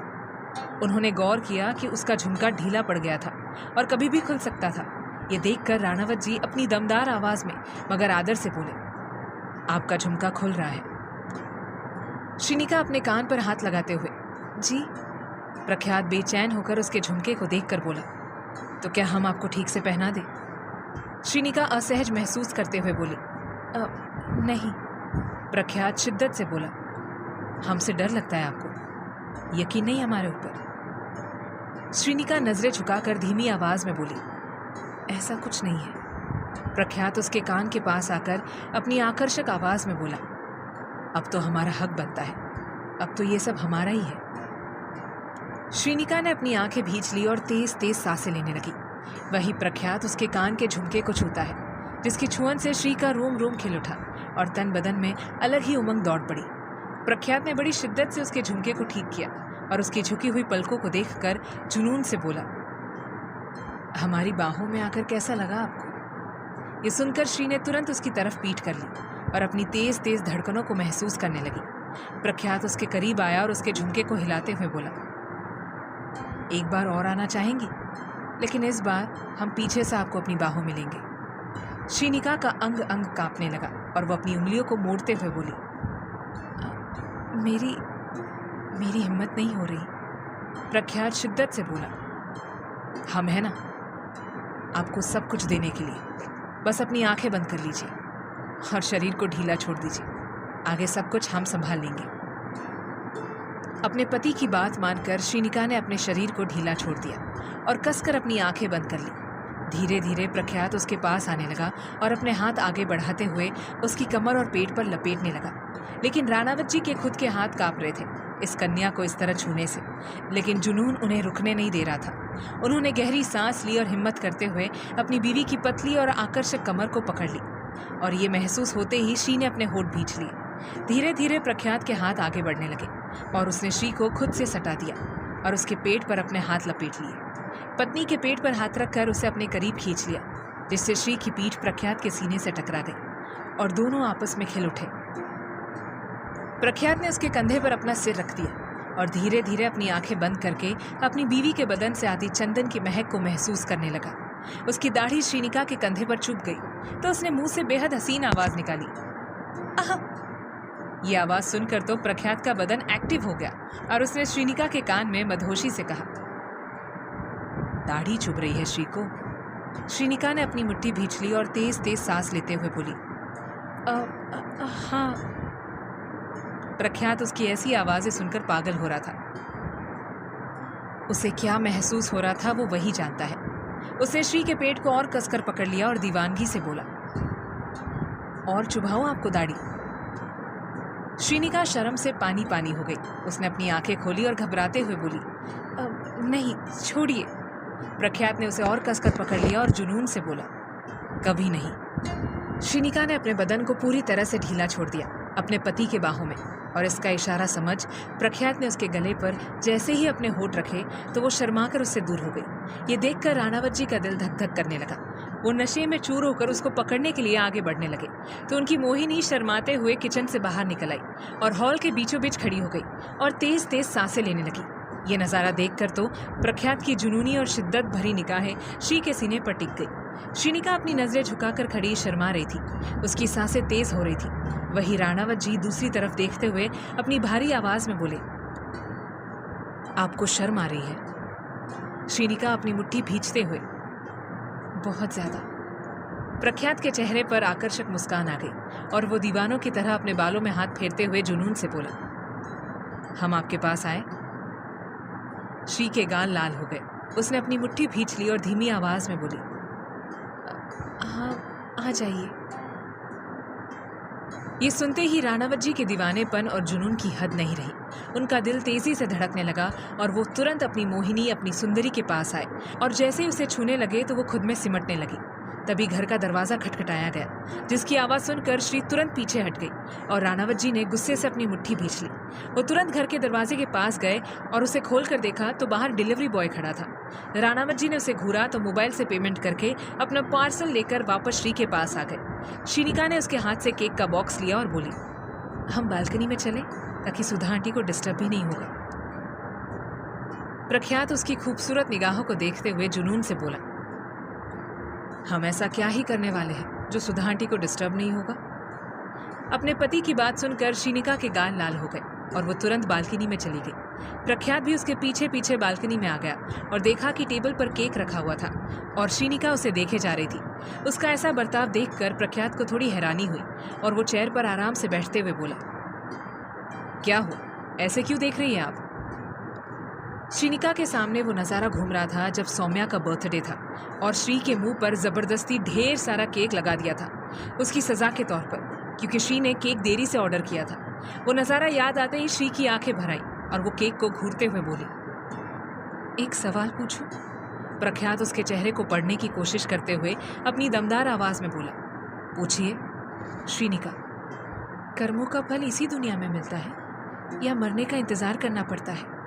उन्होंने गौर किया कि उसका झुमका ढीला पड़ गया था और कभी भी खुल सकता था। ये देखकर राणावत जी अपनी दमदार आवाज़ में मगर आदर से बोले, आपका झुमका खुल रहा है। श्रीनिका अपने कान पर हाथ लगाते हुए, जी। प्रख्यात बेचैन होकर उसके झुमके को देखकर बोला, तो क्या हम आपको ठीक से पहना दें? श्रीनिका असहज महसूस करते हुए बोली, नहीं। प्रख्यात शिद्दत से बोला, हमसे डर लगता है आपको, यकीन नहीं हमारे ऊपर? श्रीनिका नजरें झुकाकर धीमी आवाज में बोली, ऐसा कुछ नहीं है। प्रख्यात उसके कान के पास आकर अपनी आकर्षक आवाज में बोला, अब तो हमारा हक बनता है, अब तो ये सब हमारा ही है। श्रीनिका ने अपनी आंखें भींच ली और तेज तेज सांसें लेने लगी। वही प्रख्यात उसके कान के झुमके को छूता है जिसकी छुअन से श्री का रोम रोम खिल उठा और तन बदन में अलग ही उमंग दौड़ पड़ी। प्रख्यात ने बड़ी शिद्दत से उसके झुमके को ठीक किया और उसकी झुकी हुई पलकों को देखकर जुनून से बोला, हमारी बाहों में आकर कैसा लगा आपको? ये सुनकर श्री ने तुरंत उसकी तरफ पीठ कर ली और अपनी तेज तेज धड़कनों को महसूस करने लगी। प्रख्यात उसके करीब आया और उसके झुमके को हिलाते हुए बोला, एक बार और आना चाहेंगी? लेकिन इस बार हम पीछे से आपको अपनी बाहों में लेंगे। श्रीनिका का अंग अंग कांपने लगा और वह अपनी उंगलियों को मोड़ते हुए बोली, मेरी हिम्मत नहीं हो रही। प्रख्यात शिद्दत से बोला, हम है ना आपको सब कुछ देने के लिए, बस अपनी आंखें बंद कर लीजिए और शरीर को ढीला छोड़ दीजिए, आगे सब कुछ हम संभाल लेंगे। अपने पति की बात मानकर श्रीनिका ने अपने शरीर को ढीला छोड़ दिया और कसकर अपनी आंखें बंद कर ली। धीरे धीरे प्रख्यात उसके पास आने लगा और अपने हाथ आगे बढ़ाते हुए उसकी कमर और पेट पर लपेटने लगा। लेकिन राणावत जी के खुद के हाथ कांप रहे थे इस कन्या को इस तरह छूने से, लेकिन जुनून उन्हें रुकने नहीं दे रहा था। उन्होंने गहरी सांस ली और हिम्मत करते हुए अपनी बीवी की पतली और आकर्षक कमर को पकड़ ली और ये महसूस होते ही श्री ने अपने होठ भींच लिए। धीरे धीरे प्रख्यात के हाथ आगे बढ़ने लगे और उसने श्री को खुद से सटा दिया और उसके पेट पर अपने हाथ लपेट लिए। पत्नी के पेट पर हाथ रखकर उसे अपने करीब खींच लिया जिससे श्री की पीठ प्रख्यात के सीने से टकरा गई और दोनों आपस में खिल उठे। प्रख्यात ने उसके कंधे पर अपना सिर रख दिया और धीरे धीरे अपनी आंखें बंद करके अपनी बीवी के बदन से आती चंदन की महक को महसूस करने लगा। उसकी दाढ़ी श्रीनिका के कंधे पर चुभ गई तो उसने मुंह से बेहद हसीन आवाज निकाली, आह। ये आवाज सुनकर तो प्रख्यात का बदन एक्टिव हो गया और उसने श्रीनिका के कान में मदहोशी से कहा, दाढ़ी चुभ रही है श्री को? श्रीनिका ने अपनी मुट्ठी भींच ली और तेज तेज सांस लेते हुए बोली, हाँ। प्रख्यात उसकी ऐसी आवाजें सुनकर पागल हो रहा था। उसे क्या महसूस हो रहा था वो वही जानता है। उसने श्री के पेट को और कसकर पकड़ लिया और दीवानगी से बोला, और चुभाऊं आपको दाढ़ी? श्रीनिका शर्म से पानी पानी हो गई। उसने अपनी आंखें खोली और घबराते हुए बोली, नहीं, छोड़िए। प्रख्यात ने उसे और कसकर पकड़ लिया और जुनून से बोला, कभी नहीं। श्रीनिका ने अपने बदन को पूरी तरह से ढीला छोड़ दिया अपने पति के बाहों में, और इसका इशारा समझ प्रख्यात ने उसके गले पर जैसे ही अपने होंठ रखे तो वो शर्माकर उससे दूर हो गई। ये देखकर राणावत जी का दिल धक धक करने लगा। वो नशे में चूर होकर उसको पकड़ने के लिए आगे बढ़ने लगे तो उनकी मोहिनी शर्माते हुए किचन से बाहर निकल आई और हॉल के बीचों बीच खड़ी हो गई और तेज तेज सांसें लेने लगी। ये नज़ारा देखकर तो प्रख्यात की जुनूनी और शिद्दत भरी निगाहें श्री के सीने पर टिक गई। श्रीनिका अपनी नजरें झुकाकर खड़ी शर्मा रही थी, उसकी सांसें तेज हो रही थी। वही राणावत जी दूसरी तरफ देखते हुए अपनी भारी आवाज में बोले, आपको शर्म आ रही है? श्रीनिका अपनी मुट्ठी भींचते हुए, बहुत ज्यादा। प्रख्यात के चेहरे पर आकर्षक मुस्कान आ गई और वो दीवानों की तरह अपने बालों में हाथ फेरते हुए जुनून से बोला, हम आपके पास आए? श्री के गाल लाल हो गए। उसने अपनी मुट्ठी भींच ली और धीमी आवाज में बोली, हाँ, आ जाइए। ये सुनते ही राणावत जी के दीवानेपन और जुनून की हद नहीं रही। उनका दिल तेजी से धड़कने लगा और वो तुरंत अपनी मोहिनी, अपनी सुंदरी के पास आए और जैसे ही उसे छूने लगे तो वो खुद में सिमटने लगी। तभी घर का दरवाजा खटखटाया गया, जिसकी आवाज़ सुनकर श्री तुरंत पीछे हट गई और राणावत जी ने गुस्से से अपनी मुट्ठी भींच ली। वो तुरंत घर के दरवाजे के पास गए और उसे खोलकर देखा तो बाहर डिलीवरी बॉय खड़ा था। राणावत जी ने उसे घूरा तो मोबाइल से पेमेंट करके अपना पार्सल लेकर वापस श्री के पास आ गए। श्रीनिका ने उसके हाथ से केक का बॉक्स लिया और बोली, हम बालकनी में चलें ताकि सुधा आंटी को डिस्टर्ब भी नहीं होगा। प्रख्यात उसकी खूबसूरत निगाहों को देखते हुए जुनून से बोला, हम ऐसा क्या ही करने वाले हैं जो सुधा आंटी को डिस्टर्ब नहीं होगा? अपने पति की बात सुनकर श्रीनिका के गाल लाल हो गए और वो तुरंत बालकनी में चली गई। प्रख्यात भी उसके पीछे पीछे बालकनी में आ गया और देखा कि टेबल पर केक रखा हुआ था और श्रीनिका उसे देखे जा रही थी। उसका ऐसा बर्ताव देखकर प्रख्यात को थोड़ी हैरानी हुई और वो चेयर पर आराम से बैठते हुए बोला, क्या हो, ऐसे क्यों देख रही हैं आप? श्रीनिका के सामने वो नज़ारा घूम रहा था जब सौम्या का बर्थडे था और श्री के मुंह पर ज़बरदस्ती ढेर सारा केक लगा दिया था उसकी सज़ा के तौर पर, क्योंकि श्री ने केक देरी से ऑर्डर किया था। वो नज़ारा याद आते ही श्री की आंखें भर आई और वो केक को घूरते हुए बोली, एक सवाल पूछूं? प्रख्यात उसके चेहरे को पढ़ने की कोशिश करते हुए अपनी दमदार आवाज़ में बोला, पूछिए। श्रीनिका, कर्मों का फल इसी दुनिया में मिलता है या मरने का इंतज़ार करना पड़ता है?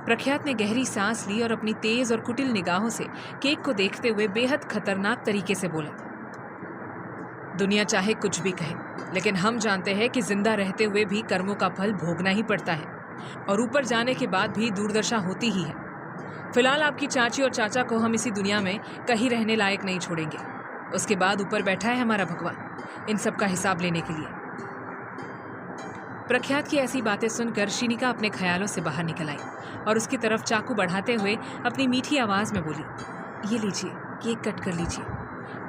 प्रख्यात ने गहरी सांस ली और अपनी तेज और कुटिल निगाहों से केक को देखते हुए बेहद खतरनाक तरीके से बोला, दुनिया चाहे कुछ भी कहे, लेकिन हम जानते हैं कि जिंदा रहते हुए भी कर्मों का फल भोगना ही पड़ता है और ऊपर जाने के बाद भी दुर्दशा होती ही है। फिलहाल आपकी चाची और चाचा को हम इसी दुनिया में कहीं रहने लायक नहीं छोड़ेंगे। उसके बाद ऊपर बैठा है हमारा भगवान इन सब का हिसाब लेने के लिए। प्रख्यात की ऐसी बातें सुनकर श्रीनिका अपने ख्यालों से बाहर निकल आई और उसकी तरफ चाकू बढ़ाते हुए अपनी मीठी आवाज़ में बोली, ये लीजिए, केक कट कर लीजिए।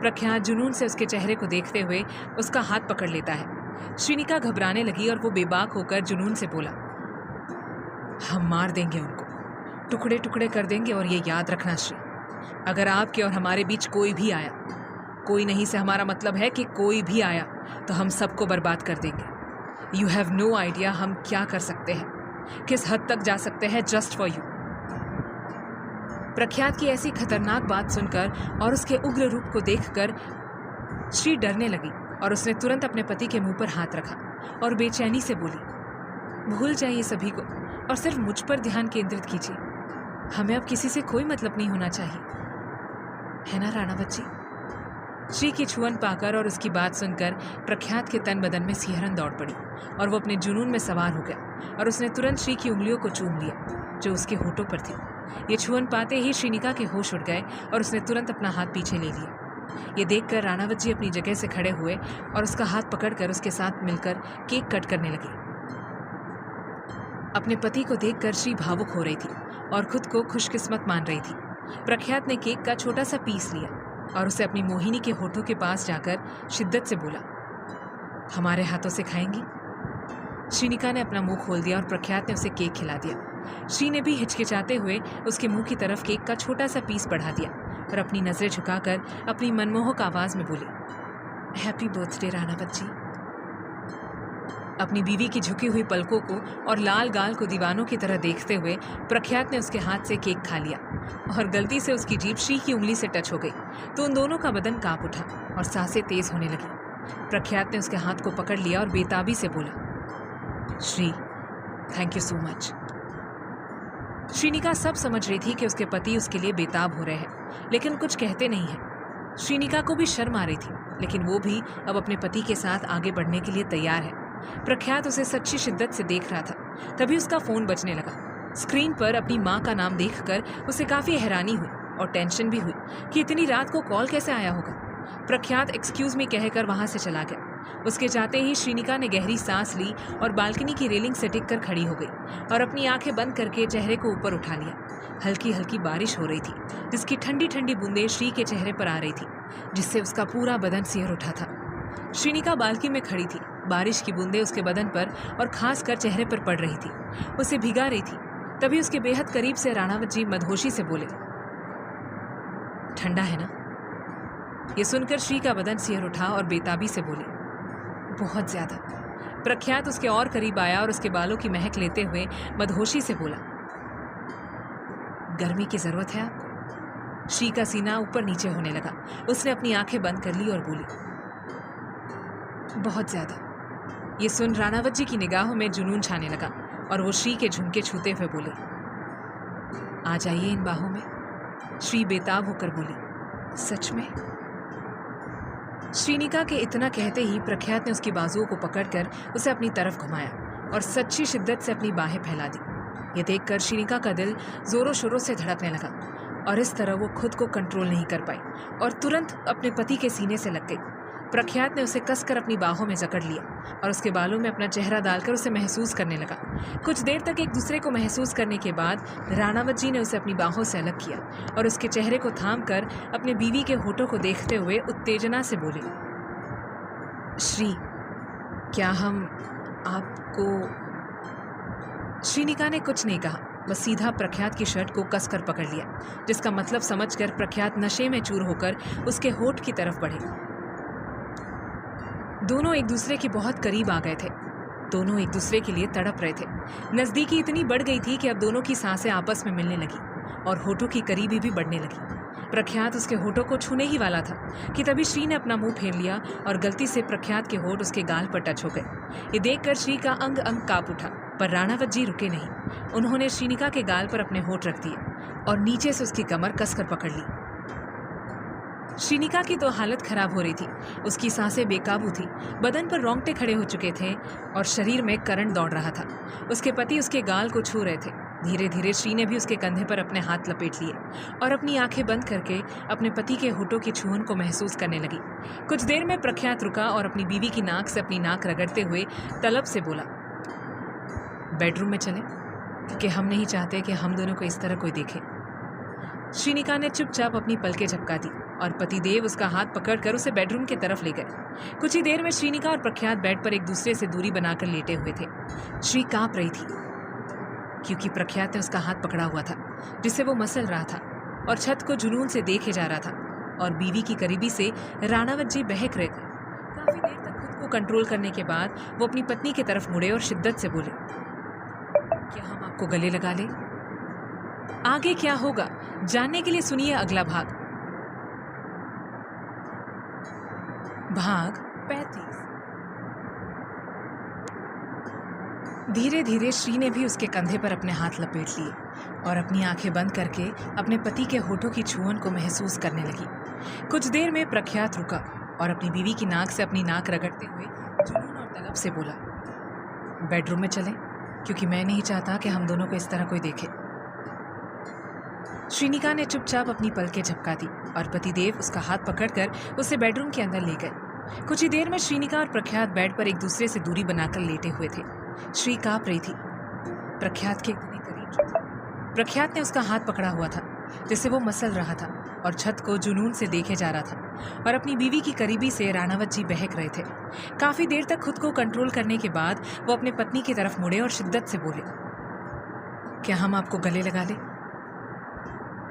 प्रख्यात जुनून से उसके चेहरे को देखते हुए उसका हाथ पकड़ लेता है। श्रीनिका घबराने लगी और वो बेबाक होकर जुनून से बोला, हम मार देंगे उनको, टुकड़े टुकड़े कर देंगे। और ये याद रखना श्री, अगर आपके और हमारे बीच कोई भी आया, कोई नहीं से हमारा मतलब है कि कोई भी आया, तो हम सबको बर्बाद कर देंगे। यू हैव नो आइडिया हम क्या कर सकते हैं, किस हद तक जा सकते हैं जस्ट फॉर यू। प्रख्यात की ऐसी खतरनाक बात सुनकर और उसके उग्र रूप को देखकर श्री डरने लगी और उसने तुरंत अपने पति के मुंह पर हाथ रखा और बेचैनी से बोली, भूल जाइए सभी को और सिर्फ मुझ पर ध्यान केंद्रित कीजिए। हमें अब किसी से कोई मतलब नहीं होना चाहिए, है ना राणावत जी? श्री की छुअन पाकर और उसकी बात सुनकर प्रख्यात के तन बदन में सिहरन दौड़ पड़ी और वो अपने जुनून में सवार हो गया और उसने तुरंत श्री की उंगलियों को चूम लिया जो उसके होठों पर थी। ये छुअन पाते ही श्रीनिका के होश उड़ गए और उसने तुरंत अपना हाथ पीछे ले लिया। ये देखकर राणावत जी अपनी जगह से खड़े हुए और उसका हाथ पकड़कर उसके साथ मिलकर केक कट करने लगे। अपने पति को देखकर श्री भावुक हो रही थी और खुद को खुशकिस्मत मान रही थी। प्रख्यात ने केक का छोटा सा पीस लिया और उसे अपनी मोहिनी के होठों के पास जाकर शिद्दत से बोला, हमारे हाथों से खाएंगी? श्रीनिका ने अपना मुंह खोल दिया और प्रख्यात ने उसे केक खिला दिया। श्री ने भी हिचकिचाते हुए उसके मुंह की तरफ केक का छोटा सा पीस बढ़ा दिया और अपनी नजरें झुकाकर अपनी मनमोहक आवाज में बोली, हैप्पी बर्थडे राणावत जी। अपनी बीवी की झुकी हुई पलकों को और लाल गाल को दीवानों की तरह देखते हुए प्रख्यात ने उसके हाथ से केक खा लिया और गलती से उसकी जीभ श्री की उंगली से टच हो गई तो उन दोनों का बदन कांप उठा और सांसें तेज होने लगी। प्रख्यात ने उसके हाथ को पकड़ लिया और बेताबी से बोला, Shri, thank you so much. Shrinika सब समझ रही थी कि उसके पति उसके लिए बेताब हो रहे हैं, लेकिन कुछ कहते नहीं है। श्रीनिका को भी शर्म आ रही थी, लेकिन वो भी अब अपने पति के साथ आगे बढ़ने के लिए तैयार है। प्रख्यात उसे सच्ची शिद्दत से देख रहा था। तभी उसका फोन बजने लगा। स्क्रीन पर अपनी माँ का नाम देखकर उसे काफी हैरानी हुई और टेंशन भी हुई कि इतनी रात को कॉल कैसे आया होगा। प्रख्यात एक्सक्यूज मी कहकर वहां से चला गया। उसके जाते ही श्रीनिका ने गहरी सांस ली और बालकनी की रेलिंग से टिक कर खड़ी हो गई और अपनी आंखें बंद करके चेहरे को ऊपर उठा लिया। हल्की हल्की बारिश हो रही थी, जिसकी ठंडी ठंडी बूंदें श्री के चेहरे पर आ रही थी, जिससे उसका पूरा बदन सिहर उठा था। श्रीनिका बालकनी में खड़ी थी। बारिश की बूंदें उसके बदन पर और खासकर चेहरे पर पड़ रही थी, उसे भिगा रही थी। तभी उसके बेहद करीब से राणावत जी मदहोशी से बोले, ठंडा है ना? ये सुनकर श्री का बदन सिहर उठा और बेताबी से बोले, बहुत ज्यादा। प्रख्यात उसके और करीब आया और उसके बालों की महक लेते हुए मदहोशी से बोला, गर्मी की जरूरत है आपको? श्री का सीना ऊपर नीचे होने लगा। उसने अपनी आंखें बंद कर ली और बोली, बहुत ज्यादा। ये सुन राणावत जी की निगाहों में जुनून छाने लगा और वो श्री के झुमके छूते हुए बोले, आ जाइए इन बाहों में। श्री बेताब होकर बोली, सच में? श्रीनिका के इतना कहते ही प्रख्यात ने उसकी बाजुओं को पकड़कर उसे अपनी तरफ घुमाया और सच्ची शिद्दत से अपनी बाहें फैला दी। ये देखकर श्रीनिका का दिल जोरों शोरों से धड़कने लगा और इस तरह वो खुद को कंट्रोल नहीं कर पाई और तुरंत अपने पति के सीने से लग गई। प्रख्यात ने उसे कसकर अपनी बाहों में जकड़ लिया और उसके बालों में अपना चेहरा डालकर उसे महसूस करने लगा। कुछ देर तक एक दूसरे को महसूस करने के बाद राणावत जी ने उसे अपनी बाहों से अलग किया और उसके चेहरे को थामकर अपने बीवी के होठों को देखते हुए उत्तेजना से बोले, श्री, क्या हम आपको? श्रीनिका ने कुछ नहीं कहा, बस सीधा प्रख्यात की शर्ट को कसकर पकड़ लिया, जिसका मतलब समझकर प्रख्यात नशे में चूर होकर उसके होठ की तरफ बढ़े। दोनों एक दूसरे के बहुत करीब आ गए थे। दोनों एक दूसरे के लिए तड़प रहे थे। नजदीकी इतनी बढ़ गई थी कि अब दोनों की सांसें आपस में मिलने लगी और होठों की करीबी भी बढ़ने लगी। प्रख्यात उसके होठों को छूने ही वाला था कि तभी श्री ने अपना मुंह फेर लिया और गलती से प्रख्यात के होठ उसके गाल पर टच हो गए। ये देखकर श्री का अंग अंग कांप उठा, पर राणावत जी रुके नहीं। उन्होंने श्रीनिका के गाल पर अपने होठ रख दिए और नीचे से उसकी कमर कसकर पकड़ ली। श्रीनिका की तो हालत खराब हो रही थी। उसकी सांसें बेकाबू थी, बदन पर रोंगटे खड़े हो चुके थे और शरीर में करंट दौड़ रहा था। उसके पति उसके गाल को छू रहे थे। धीरे धीरे श्री ने भी उसके कंधे पर अपने हाथ लपेट लिए और अपनी आंखें बंद करके अपने पति के होठों की छुअन को महसूस करने लगी। कुछ देर में प्रख्यात रुका और अपनी बीवी की नाक से अपनी नाक रगड़ते हुए तलब से बोला, बेडरूम में चलें, क्योंकि हम नहीं चाहते कि हम दोनों को इस तरह कोई देखे। श्रीनिका ने चुपचाप अपनी पलकें झपका दी और पतिदेव उसका हाथ पकड़कर उसे बेडरूम की तरफ ले गए। कुछ ही देर में श्रीनिका और प्रख्यात बेड पर एक दूसरे से दूरी बनाकर लेटे हुए थे। श्री कांप रही थी क्योंकि प्रख्यात ने उसका हाथ पकड़ा हुआ था, जिसे वो मसल रहा था और छत को जुनून से देखे जा रहा था और बीवी की करीबी से राणावत जी बहक रहे थे। काफी देर तक खुद को कंट्रोल करने के बाद वो अपनी पत्नी की तरफ मुड़े और शिद्दत से बोले, क्या हम आपको गले लगा लें? आगे क्या होगा जानने के लिए सुनिए अगला भाग। भाग 35। धीरे धीरे श्री ने भी उसके कंधे पर अपने हाथ लपेट लिए और अपनी आंखें बंद करके अपने पति के होठों की छुअन को महसूस करने लगी। कुछ देर में प्रख्यात रुका और अपनी बीवी की नाक से अपनी नाक रगड़ते हुए जुनून और तलब से बोला, बेडरूम में चलें, क्योंकि मैं नहीं चाहता कि हम दोनों को इस तरह कोई देखे। श्रीनिका ने चुपचाप अपनी पलकें झपका दी और पतिदेव उसका हाथ पकड़कर उसे बेडरूम के अंदर ले गए। कुछ ही देर में श्रीनिका और प्रख्यात बेड पर एक दूसरे से दूरी बनाकर लेटे हुए थे। श्री कांप रही थी, प्रख्यात के इतने करीब थी। प्रख्यात ने उसका हाथ पकड़ा हुआ था, जिसे वो मसल रहा था और छत को जुनून से देखे जा रहा था और अपनी बीवी की करीबी से राणावत जी बहक रहे थे। काफी देर तक खुद को कंट्रोल करने के बाद वो अपने पत्नी की तरफ मुड़े और शिद्दत से बोले, क्या हम आपको गले लगा लें?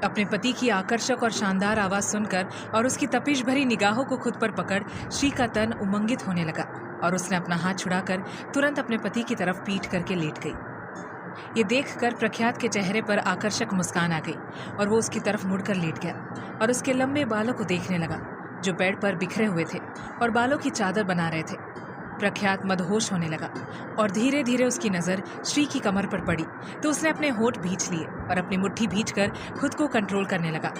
अपने पति की आकर्षक और शानदार आवाज सुनकर और उसकी तपिश भरी निगाहों को खुद पर पकड़ श्री का तन उमंगित होने लगा। और उसने अपना हाथ छुड़ाकर तुरंत अपने पति की तरफ पीठ करके लेट गई। ये देखकर प्रख्यात के चेहरे पर आकर्षक मुस्कान आ गई और वो उसकी तरफ मुड़कर लेट गया और उसके लंबे बालों को देखने लगा जो बेड पर बिखरे हुए थे और बालों की चादर बना रहे थे। प्रख्यात मदहोश होने लगा और धीरे धीरे उसकी नज़र श्री की कमर पर पड़ी तो उसने अपने होंठ भींच लिए और अपनी मुट्ठी भींचकर खुद को कंट्रोल करने लगा।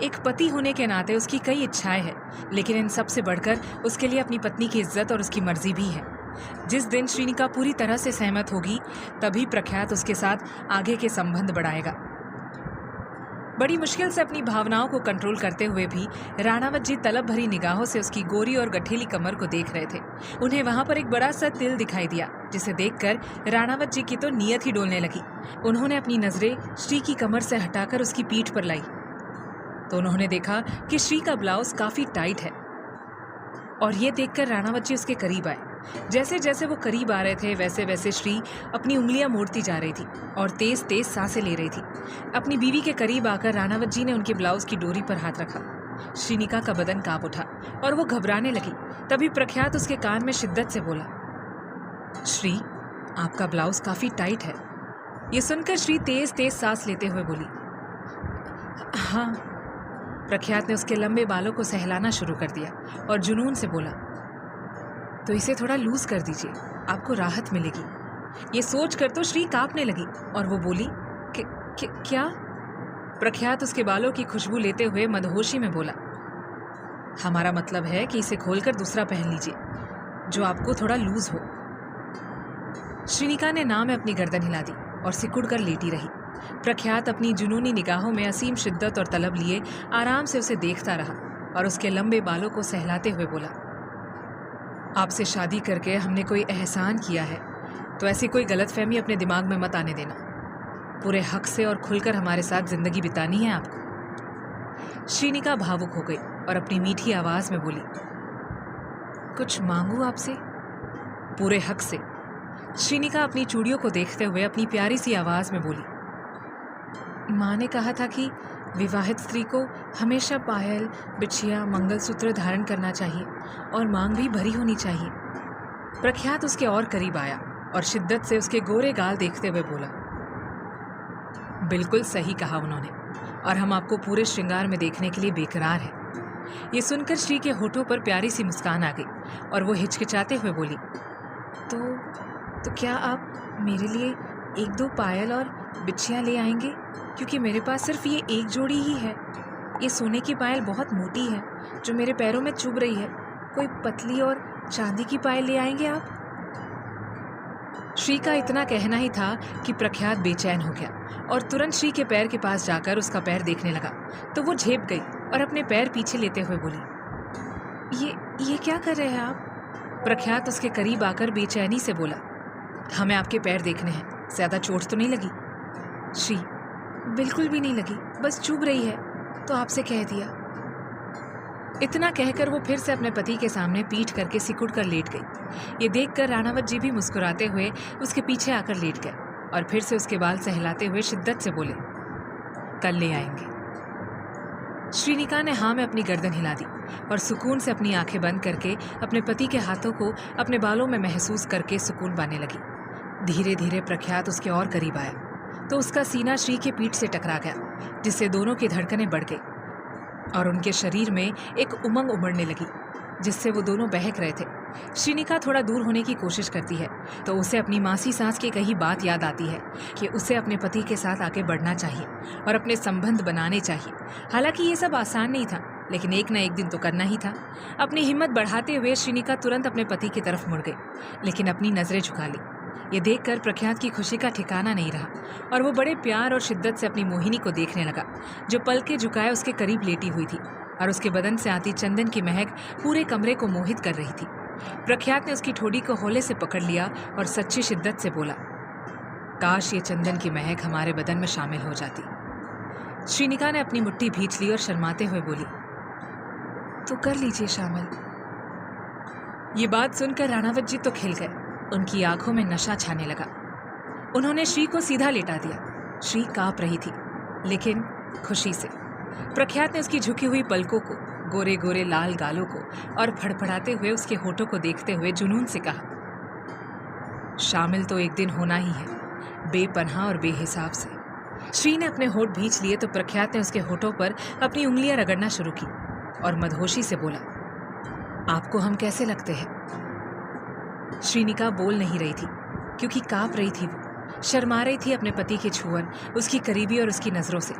एक पति होने के नाते उसकी कई इच्छाएं हैं, लेकिन इन सब से बढ़कर उसके लिए अपनी पत्नी की इज्जत और उसकी मर्जी भी है। जिस दिन श्रीनिका पूरी तरह से सहमत होगी तभी प्रख्यात उसके साथ आगे के संबंध बढ़ाएगा। बड़ी मुश्किल से अपनी भावनाओं को कंट्रोल करते हुए भी राणावत जी तलब भरी निगाहों से उसकी गोरी और गठीली कमर को देख रहे थे। उन्हें वहां पर एक बड़ा सा तिल दिखाई दिया जिसे देखकर राणावत जी की तो नीयत ही डोलने लगी। उन्होंने अपनी नजरें श्री की कमर से हटाकर उसकी पीठ पर लाई तो उन्होंने देखा कि श्री का ब्लाउज काफी टाइट है और ये देखकर राणावत जी उसके करीब आए। जैसे जैसे वो करीब आ रहे थे वैसे वैसे श्री अपनी उंगलियां मोड़ती जा रही थी और तेज तेज सांसें ले रही थी। अपनी बीवी के करीब आकर राणावत जी ने उनके ब्लाउज की डोरी पर हाथ रखा। श्रीनिका का बदन कांप उठा और वो घबराने लगी। तभी प्रख्यात उसके कान में शिद्दत से बोला, श्री, आपका ब्लाउज काफी टाइट है। ये सुनकर श्री तेज तेज सांस लेते हुए बोली, हाँ। प्रख्यात ने उसके लंबे बालों को सहलाना शुरू कर दिया और जुनून से बोला, तो इसे थोड़ा लूज कर दीजिए, आपको राहत मिलेगी। ये सोचकर तो श्री कांपने लगी और वो बोली, क्या? प्रख्यात उसके बालों की खुशबू लेते हुए मदहोशी में बोला, हमारा मतलब है कि इसे खोलकर दूसरा पहन लीजिए जो आपको थोड़ा लूज हो। श्रीनिका ने ना में अपनी गर्दन हिला दी और सिकुड़ कर लेटी रही। प्रख्यात अपनी जुनूनी निगाहों में असीम शिद्दत और तलब लिए आराम से उसे देखता रहा और उसके लंबे बालों को सहलाते हुए बोला, आपसे शादी करके हमने कोई एहसान किया है तो ऐसी कोई गलतफहमी अपने दिमाग में मत आने देना। पूरे हक से और खुलकर हमारे साथ जिंदगी बितानी है आपको। श्रीनिका भावुक हो गई और अपनी मीठी आवाज में बोली, कुछ मांगू आपसे? पूरे हक से। श्रीनिका अपनी चूड़ियों को देखते हुए अपनी प्यारी सी आवाज में बोली, माँ ने कहा था कि विवाहित स्त्री को हमेशा पायल, बिछिया, मंगलसूत्र धारण करना चाहिए और मांग भी भरी होनी चाहिए। प्रख्यात उसके और करीब आया और शिद्दत से उसके गोरे गाल देखते हुए बोला, बिल्कुल सही कहा उन्होंने और हम आपको पूरे श्रृंगार में देखने के लिए बेकरार हैं। ये सुनकर श्री के होठों पर प्यारी सी मुस्कान आ गई और वो हिचकिचाते हुए बोली, तो क्या आप मेरे लिए 1-2 पायल और बिछियाँ ले आएंगे? क्योंकि मेरे पास सिर्फ ये एक जोड़ी ही है। ये सोने की पायल बहुत मोटी है जो मेरे पैरों में चुभ रही है। कोई पतली और चांदी की पायल ले आएंगे आप? श्री का इतना कहना ही था कि प्रख्यात बेचैन हो गया और तुरंत श्री के पैर के पास जाकर उसका पैर देखने लगा तो वो झेप गई और अपने पैर पीछे लेते हुए बोली, ये क्या कर रहे हैं आप? प्रख्यात उसके करीब आकर बेचैनी से बोला, हमें आपके पैर देखने हैं, ज्यादा चोट तो नहीं लगी? श्री, बिल्कुल भी नहीं लगी, बस चुभ रही है तो आपसे कह दिया। इतना कहकर वो फिर से अपने पति के सामने पीठ करके सिकुड़ कर लेट गई। ये देखकर राणावत जी भी मुस्कुराते हुए उसके पीछे आकर लेट गए और फिर से उसके बाल सहलाते हुए शिद्दत से बोले, कल ले आएंगे। श्रीनिका ने हाँ में अपनी गर्दन हिला दी और सुकून से अपनी आंखें बंद करके अपने पति के हाथों को अपने बालों में महसूस करके सुकून पाने लगी। धीरे धीरे प्रख्यात उसके और करीब आया तो उसका सीना श्री के पीठ से टकरा गया जिससे दोनों की धड़कनें बढ़ गई और उनके शरीर में एक उमंग उमड़ने लगी जिससे वो दोनों बहक रहे थे। श्रीनिका थोड़ा दूर होने की कोशिश करती है तो उसे अपनी मासी सास की कही बात याद आती है कि उसे अपने पति के साथ आगे बढ़ना चाहिए और अपने संबंध बनाने चाहिए। हालांकि ये सब आसान नहीं था लेकिन एक न एक दिन तो करना ही था। अपनी हिम्मत बढ़ाते हुए श्रीनिका तुरंत अपने पति की तरफ मुड़ गई लेकिन अपनी नजरें झुका ली। ये देखकर प्रख्यात की खुशी का ठिकाना नहीं रहा और वो बड़े प्यार और शिद्दत से अपनी मोहिनी को देखने लगा जो पलके झुकाए उसके करीब लेटी हुई थी और उसके बदन से आती चंदन की महक पूरे कमरे को मोहित कर रही थी। प्रख्यात ने उसकी ठोड़ी को होले से पकड़ लिया और सच्ची शिद्दत से बोला, काश ये चंदन की महक हमारे बदन में शामिल हो जाती। श्रीनिका ने अपनी मुट्ठी भींच ली और शर्माते हुए बोली, तो कर लीजिए शामिल। ये बात सुनकर राणावत जी तो खिल गए, उनकी आंखों में नशा छाने लगा। उन्होंने श्री को सीधा लेटा दिया। श्री कांप रही थी लेकिन खुशी से। प्रख्यात ने उसकी झुकी हुई पलकों को गोरे गोरे लाल गालों को और फड़फड़ाते हुए उसके होठों को देखते हुए जुनून से कहा, शामिल तो एक दिन होना ही है, बेपनाह और बेहिसाब से। श्री ने अपने होठ भींच लिए तो प्रख्यात ने उसके होठों पर अपनी उंगलियां रगड़ना शुरू की और मदहोशी से बोला, आपको हम कैसे लगते हैं? श्रीनिका बोल नहीं रही थी क्योंकि कांप रही थी। वो शर्मा रही थी अपने पति के छुअन, उसकी करीबी और उसकी नजरों से।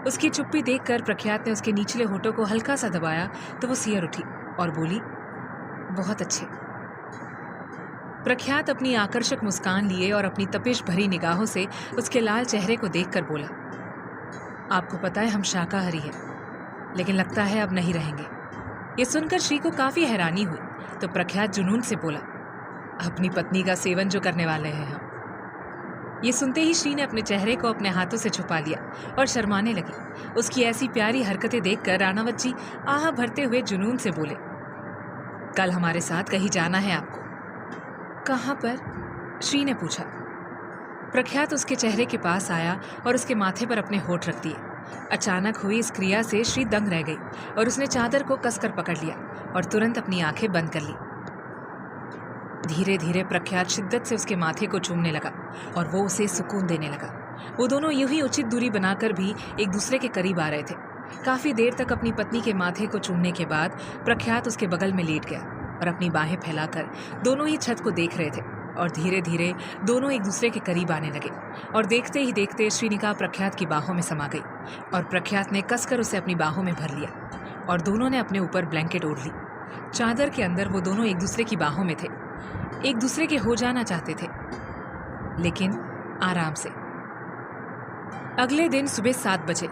उसकी चुप्पी देखकर प्रख्यात ने उसके निचले होठों को हल्का सा दबाया तो वो सियर उठी और बोली, बहुत अच्छे। प्रख्यात अपनी आकर्षक मुस्कान लिए और अपनी तपिश भरी निगाहों से उसके लाल चेहरे को देखकर बोला, आपको पता है हम शाकाहारी हैं, लेकिन लगता है अब नहीं रहेंगे। ये सुनकर श्री को काफी हैरानी हुई तो प्रख्यात जुनून से बोला, अपनी पत्नी का सेवन जो करने वाले हैं हम। ये सुनते ही श्री ने अपने चेहरे को अपने हाथों से छुपा लिया और शर्माने लगी। उसकी ऐसी प्यारी हरकतें देखकर राणावत जी आह भरते हुए जुनून से बोले, कल हमारे साथ कहीं जाना है आपको। कहाँ पर? श्री ने पूछा। प्रख्यात उसके चेहरे के पास आया और उसके माथे पर अपने होठ रख दिए। अचानक हुई इस क्रिया से श्री दंग रह गई और उसने चादर को कसकर पकड़ लिया और तुरंत अपनी आंखें बंद कर ली। धीरे धीरे प्रख्यात शिद्दत से उसके माथे को चूमने लगा और वो उसे सुकून देने लगा। वो दोनों यूं ही उचित दूरी बनाकर भी एक दूसरे के करीब आ रहे थे। काफी देर तक अपनी पत्नी के माथे को चूमने के बाद प्रख्यात उसके बगल में लेट गया और अपनी बाहें फैलाकर दोनों ही छत को देख रहे थे और धीरे धीरे दोनों एक दूसरे के करीब आने लगे और देखते ही देखते श्रीनिका प्रख्यात की बाहों में समा गई और प्रख्यात ने कसकर उसे अपनी बाहों में भर लिया और दोनों ने अपने ऊपर ब्लैंकेट ओढ़ ली। चादर के अंदर वो दोनों एक दूसरे की बाहों में थे, एक दूसरे के हो जाना चाहते थे, लेकिन आराम से। अगले दिन सुबह 7 बजे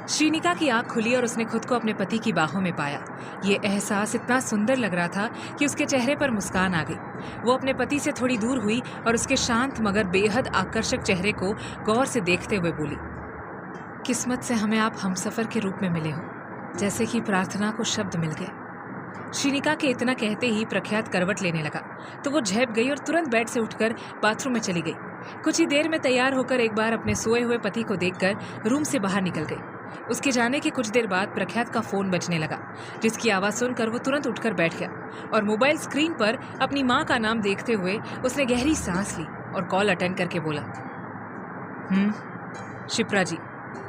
श्रीनिका की आंख खुली और उसने खुद को अपने पति की बाहों में पाया। ये एहसास इतना सुंदर लग रहा था कि उसके चेहरे पर मुस्कान आ गई। वो अपने पति से थोड़ी दूर हुई और उसके शांत मगर बेहद आकर्षक चेहरे को गौर से देखते हुए बोली, किस्मत से हमें आप हमसफर के रूप में मिले हो, जैसे कि प्रार्थना को शब्द मिल गए। श्रीनिका के इतना कहते ही प्रख्यात करवट लेने लगा तो वो झेप गई और तुरंत बेड से उठकर बाथरूम में चली गई। कुछ ही देर में तैयार होकर एक बार अपने सोए हुए पति को देखकर रूम से बाहर निकल गई। उसके जाने के कुछ देर बाद प्रख्यात का फोन बजने लगा, जिसकी आवाज़ सुनकर वो तुरंत उठकर बैठ गया और मोबाइल स्क्रीन पर अपनी माँ का नाम देखते हुए उसने गहरी सांस ली और कॉल अटेंड करके बोला, शिप्रा जी,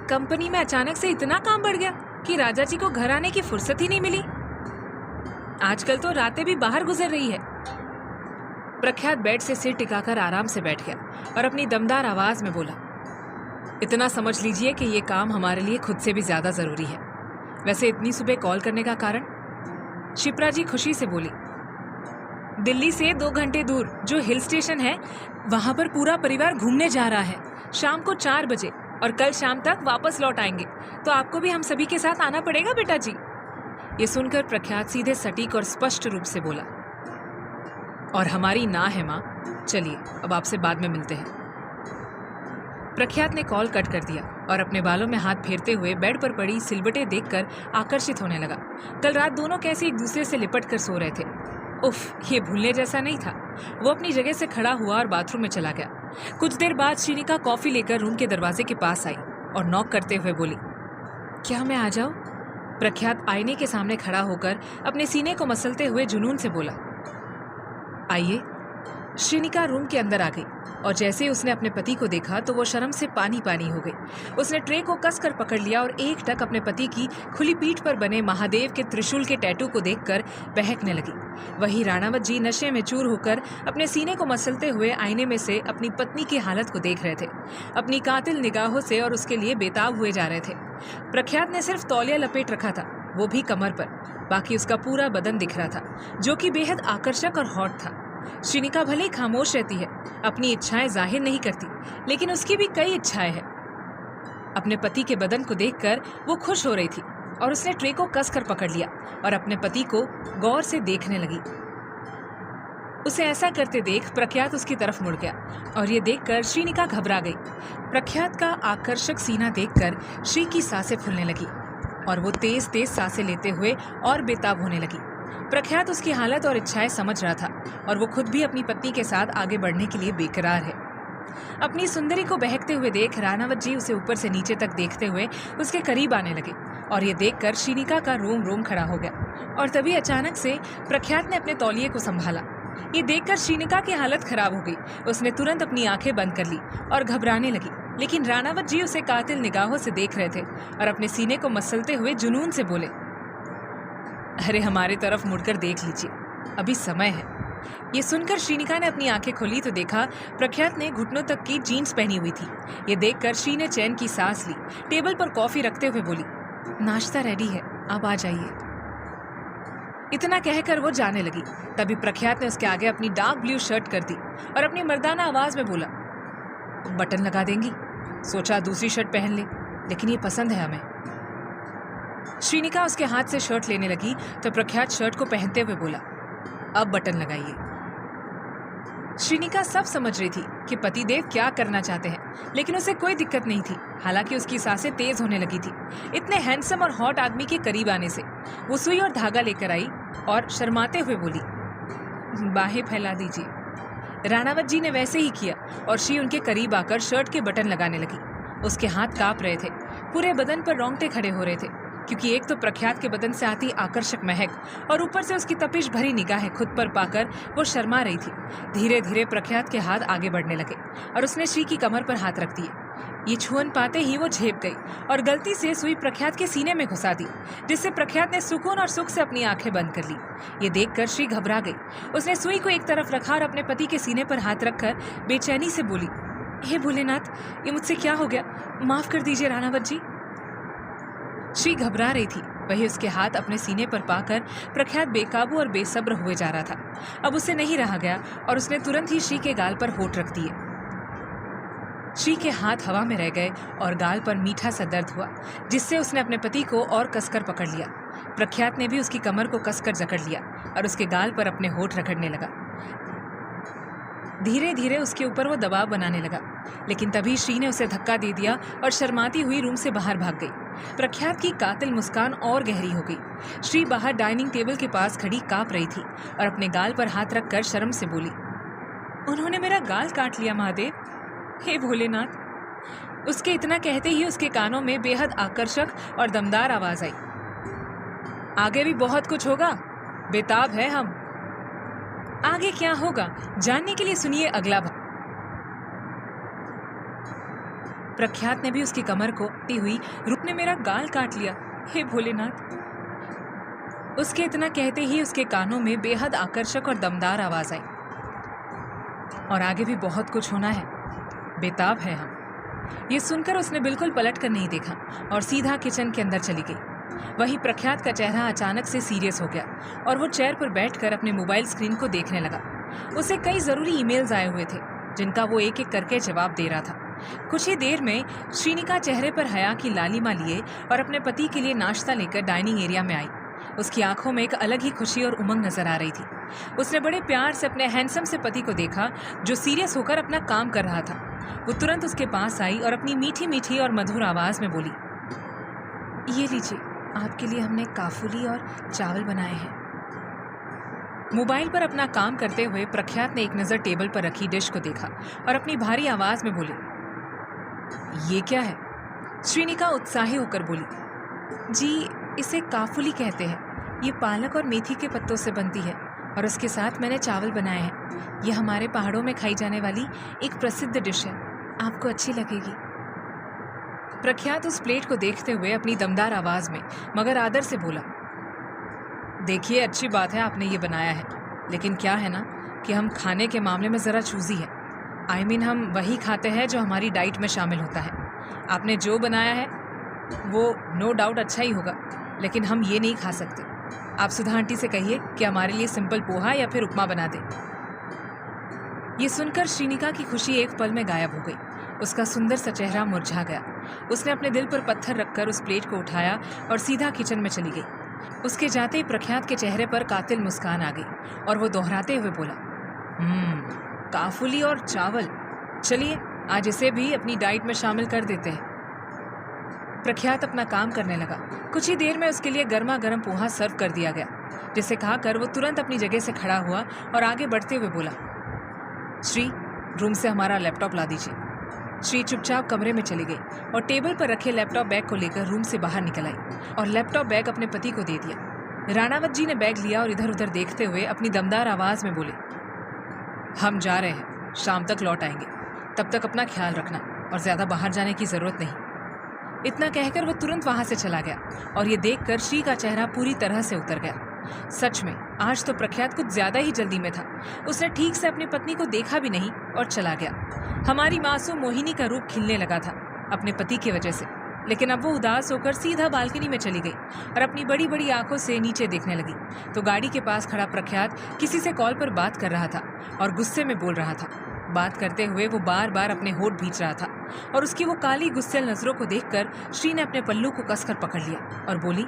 कंपनी में अचानक से इतना काम बढ़ गया कि राजा जी को घर आने की फुर्सत ही नहीं मिली। आजकल तो रातें भी बाहर गुजर रही है। प्रख्यात बेड से सिर टिकाकर आराम से बैठ गया और अपनी दमदार आवाज में बोला, इतना समझ लीजिए कि ये काम हमारे लिए खुद से भी ज्यादा जरूरी है। वैसे इतनी सुबह कॉल करने का कारण? शिप्रा जी खुशी से बोली, दिल्ली से 2 घंटे दूर जो हिल स्टेशन है वहां पर पूरा परिवार घूमने जा रहा है शाम को 4 बजे और कल शाम तक वापस लौट आएंगे, तो आपको भी हम सभी के साथ आना पड़ेगा बेटा जी। ये सुनकर प्रख्यात सीधे सटीक और स्पष्ट रूप से बोला, और हमारी ना है माँ, चलिए अब आपसे बाद में मिलते हैं। प्रख्यात ने कॉल कट कर दिया और अपने बालों में हाथ फेरते हुए बेड पर पड़ी सिलबटें देखकर आकर्षित होने लगा। कल रात दोनों कैसे एक दूसरे से लिपट कर सो रहे थे। उफ, ये भूलने जैसा नहीं था। वो अपनी जगह से खड़ा हुआ और बाथरूम में चला गया। कुछ देर बाद श्रीनिका कॉफी लेकर रूम के दरवाजे के पास आई और नॉक करते हुए बोली, क्या मैं आ जाऊं? प्रख्यात आईने के सामने खड़ा होकर अपने सीने को मसलते हुए जुनून से बोला, आइए। श्रीनिका रूम के अंदर आ गई और जैसे ही उसने अपने पति को देखा तो वो शर्म से पानी पानी हो गई। उसने ट्रे को कसकर पकड़ लिया और एक टक अपने पति की खुली पीठ पर बने महादेव के त्रिशूल के टैटू को देखकर बहकने लगी। वहीं राणावत जी नशे में चूर होकर अपने सीने को मसलते हुए आईने में से अपनी पत्नी की हालत को देख रहे थे, अपनी कातिल निगाहों से, और उसके लिए बेताब हुए जा रहे थे। प्रख्यात ने सिर्फ तौलिया लपेट रखा था, वो भी कमर पर। बाकी उसका पूरा बदन दिख रहा था, जो कि बेहद आकर्षक और हॉट था। श्रीनिका भले ही खामोश रहती है, अपनी इच्छाएं जाहिर नहीं करती, लेकिन उसकी भी कई इच्छाएं हैं। अपने पति के बदन को देखकर वो खुश हो रही थी और उसने ट्रे को कसकर पकड़ लिया और अपने पति को गौर से देखने लगी। उसे ऐसा करते देख प्रख्यात उसकी तरफ मुड़ गया और ये देखकर श्रीनिका घबरा गई। प्रख्यात का आकर्षक सीना देखकर श्री की सांसें फूलने लगी और वो तेज तेज सांसें लेते हुए और बेताब होने लगी। प्रख्यात उसकी हालत और इच्छाएं समझ रहा था और वो खुद भी अपनी पत्नी के साथ आगे बढ़ने के लिए बेकरार है। अपनी सुंदरी को बहकते हुए देख राणावत जी उसे ऊपर से नीचे तक देखते हुए उसके करीब आने लगे और ये देखकर श्रीनिका का रोम रोम खड़ा हो गया। और तभी अचानक से प्रख्यात ने अपने तौलिए को संभाला। ये देखकर श्रीनिका की हालत खराब हो गई। उसने तुरंत अपनी आंखें बंद कर ली और घबराने लगी, लेकिन राणावत जी उसे कातिल निगाहों से देख रहे थे और अपने सीने को मसलते हुए जुनून से बोले, अरे हमारी तरफ मुड़कर देख लीजिए, अभी समय है। ये सुनकर श्रीनिका ने अपनी आंखें खोली तो देखा प्रख्यात ने घुटनों तक की जीन्स पहनी हुई थी। ये देखकर श्री ने चैन की सांस ली। टेबल पर कॉफी रखते हुए बोली, नाश्ता रेडी है, आप आ जाइए। इतना कहकर वो जाने लगी। तभी प्रख्यात ने उसके आगे अपनी डार्क ब्लू शर्ट कर दी और अपनी मर्दाना आवाज में बोला, बटन लगा देंगी? सोचा दूसरी शर्ट पहन ले, लेकिन ये पसंद है हमें। श्रीनिका उसके हाथ से शर्ट लेने लगी तो प्रख्यात शर्ट को पहनते हुए बोला, अब बटन लगाइए। श्रीनिका सब समझ रही थी कि पतिदेव क्या करना चाहते हैं, लेकिन उसे कोई दिक्कत नहीं थी। हालांकि उसकी सांसें तेज होने लगी थी इतने हैंडसम और हॉट आदमी के करीब आने से। वो सुई और धागा लेकर आई और शर्माते हुए बोली, बाहें फैला दीजिए। राणावत जी ने वैसे ही किया और श्री उनके करीब आकर शर्ट के बटन लगाने लगी। उसके हाथ कांप रहे थे, पूरे बदन पर रोंगटे खड़े हो रहे थे, क्योंकि एक तो प्रख्यात के बदन से आती आकर्षक महक और ऊपर से उसकी तपिश भरी निगाहें खुद पर पाकर वो शर्मा रही थी। धीरे धीरे प्रख्यात के हाथ आगे बढ़ने लगे और उसने श्री की कमर पर हाथ रख दिए। ये छुअन पाते ही वो झेप गई और गलती से सुई प्रख्यात के सीने में घुसा दी, जिससे प्रख्यात ने सुकून और सुख से अपनी आंखें बंद कर ली। ये देखकर श्री घबरा गई। उसने सुई को एक तरफ रखा और अपने पति के सीने पर हाथ रखकर बेचैनी से बोली, हे भोलेनाथ, ये मुझसे क्या हो गया? माफ कर दीजिए राणावत जी। श्री घबरा रही थी, वही उसके हाथ अपने सीने पर पाकर प्रख्यात बेकाबू और बेसब्र हुए जा रहा था। अब उसे नहीं रहा गया और उसने तुरंत ही श्री के गाल पर होठ रख दिए। श्री के हाथ हवा में रह गए और गाल पर मीठा सा दर्द हुआ, जिससे उसने अपने पति को और कसकर पकड़ लिया। प्रख्यात ने भी उसकी कमर को कसकर जकड़ लिया और उसके गाल पर अपने होठ रगड़ने लगा। धीरे धीरे उसके ऊपर वो दबाव बनाने लगा, लेकिन तभी श्री ने उसे धक्का दे दिया और शर्माती हुई रूम से बाहर भाग गई। प्रख्यात की कातिल मुस्कान और गहरी हो गई। श्री बाहर डाइनिंग टेबल के पास खड़ी कांप रही थी और अपने गाल पर हाथ रखकर शर्म से बोली, उन्होंने मेरा गाल काट लिया महादेव, हे भोलेनाथ। उसके इतना कहते ही उसके कानों में बेहद आकर्षक और दमदार आवाज आई, आगे भी बहुत कुछ होगा, बेताब है हम। आगे क्या होगा जानने के लिए सुनिए अगला भाग। प्रख्यात ने भी उसकी कमर को टी हुई, रूप ने मेरा गाल काट लिया, हे भोलेनाथ। उसके इतना कहते ही उसके कानों में बेहद आकर्षक और दमदार आवाज आई, और आगे भी बहुत कुछ होना है, बेताब है हम। ये सुनकर उसने बिल्कुल पलट कर नहीं देखा और सीधा किचन के अंदर चली गई। वहीं प्रख्यात का चेहरा अचानक से सीरियस हो गया और वो चेयर पर बैठकर अपने मोबाइल स्क्रीन को देखने लगा। उसे कई ज़रूरी ईमेल्स आए हुए थे, जिनका वो एक एक करके जवाब दे रहा था। कुछ ही देर में श्रीनिका चेहरे पर हया की लालिमा लिए और अपने पति के लिए नाश्ता लेकर डाइनिंग एरिया में आई। उसकी आंखों में एक अलग ही खुशी और उमंग नजर आ रही थी। उसने बड़े प्यार से अपने हैंडसम से पति को देखा, जो सीरियस होकर अपना काम कर रहा था। वो तुरंत उसके पास आई और अपनी मीठी मीठी और मधुर आवाज में बोली, ये लीजिए, आपके लिए हमने काफुली और चावल बनाए हैं। मोबाइल पर अपना काम करते हुए प्रख्यात ने एक नज़र टेबल पर रखी डिश को देखा और अपनी भारी आवाज में बोली, ये क्या है? श्रीनिका उत्साही होकर बोली, जी इसे काफुली कहते हैं। ये पालक और मेथी के पत्तों से बनती है और उसके साथ मैंने चावल बनाए हैं। ये हमारे पहाड़ों में खाई जाने वाली एक प्रसिद्ध डिश है, आपको अच्छी लगेगी। प्रख्यात उस प्लेट को देखते हुए अपनी दमदार आवाज में मगर आदर से बोला, देखिए अच्छी बात है आपने ये बनाया है, लेकिन क्या है ना कि हम खाने के मामले में ज़रा चूजी हैं। हम वही खाते हैं जो हमारी डाइट में शामिल होता है। आपने जो बनाया है वो नो डाउट अच्छा ही होगा, लेकिन हम ये नहीं खा सकते। आप सुधा आंटी से कहिए कि हमारे लिए सिंपल पोहा या फिर उपमा बना दें। ये सुनकर श्रीनिका की खुशी एक पल में गायब हो गई। उसका सुंदर सा चेहरा मुरझा गया। उसने अपने दिल पर पत्थर रखकर उस प्लेट को उठाया और सीधा किचन में चली गई। उसके जाते ही प्रख्यात के चेहरे पर कातिल मुस्कान आ गई और वो दोहराते हुए बोला, काफुली और चावल, चलिए आज इसे भी अपनी डाइट में शामिल कर देते हैं। प्रख्यात अपना काम करने लगा। कुछ ही देर में उसके लिए गर्मा गर्म पोहा सर्व कर दिया गया, जिसे खाकर वो तुरंत अपनी जगह से खड़ा हुआ और आगे बढ़ते हुए बोला, श्री रूम से हमारा लैपटॉप ला दीजिए। श्री चुपचाप कमरे में चली गई और टेबल पर रखे लैपटॉप बैग को लेकर रूम से बाहर निकल आई और लैपटॉप बैग अपने पति को दे दिया। राणावत जी ने बैग लिया और इधर उधर देखते हुए अपनी दमदार आवाज में बोले, हम जा रहे हैं, शाम तक लौट आएंगे, तब तक अपना ख्याल रखना और ज्यादा बाहर जाने की जरूरत नहीं। इतना कहकर वो तुरंत वहां से चला गया और ये देखकर श्री का चेहरा पूरी तरह से उतर गया। सच में आज तो प्रख्यात कुछ ज्यादा ही जल्दी में था। उसने ठीक से अपनी पत्नी को देखा भी नहीं और चला गया। हमारी मासूम मोहिनी का रूप खिलने लगा था अपने पति की वजह से, लेकिन अब वो उदास होकर सीधा बालकनी में चली गई और अपनी बड़ी बड़ी आंखों से नीचे देखने लगी तो गाड़ी के पास खड़ा प्रख्यात किसी से कॉल पर बात कर रहा था और गुस्से में बोल रहा था। बात करते हुए वो बार बार अपने होठ भींच रहा था और उसकी वो काली गुस्सैल नजरों को देखकर श्री ने अपने पल्लू को कसकर पकड़ लिया और बोली,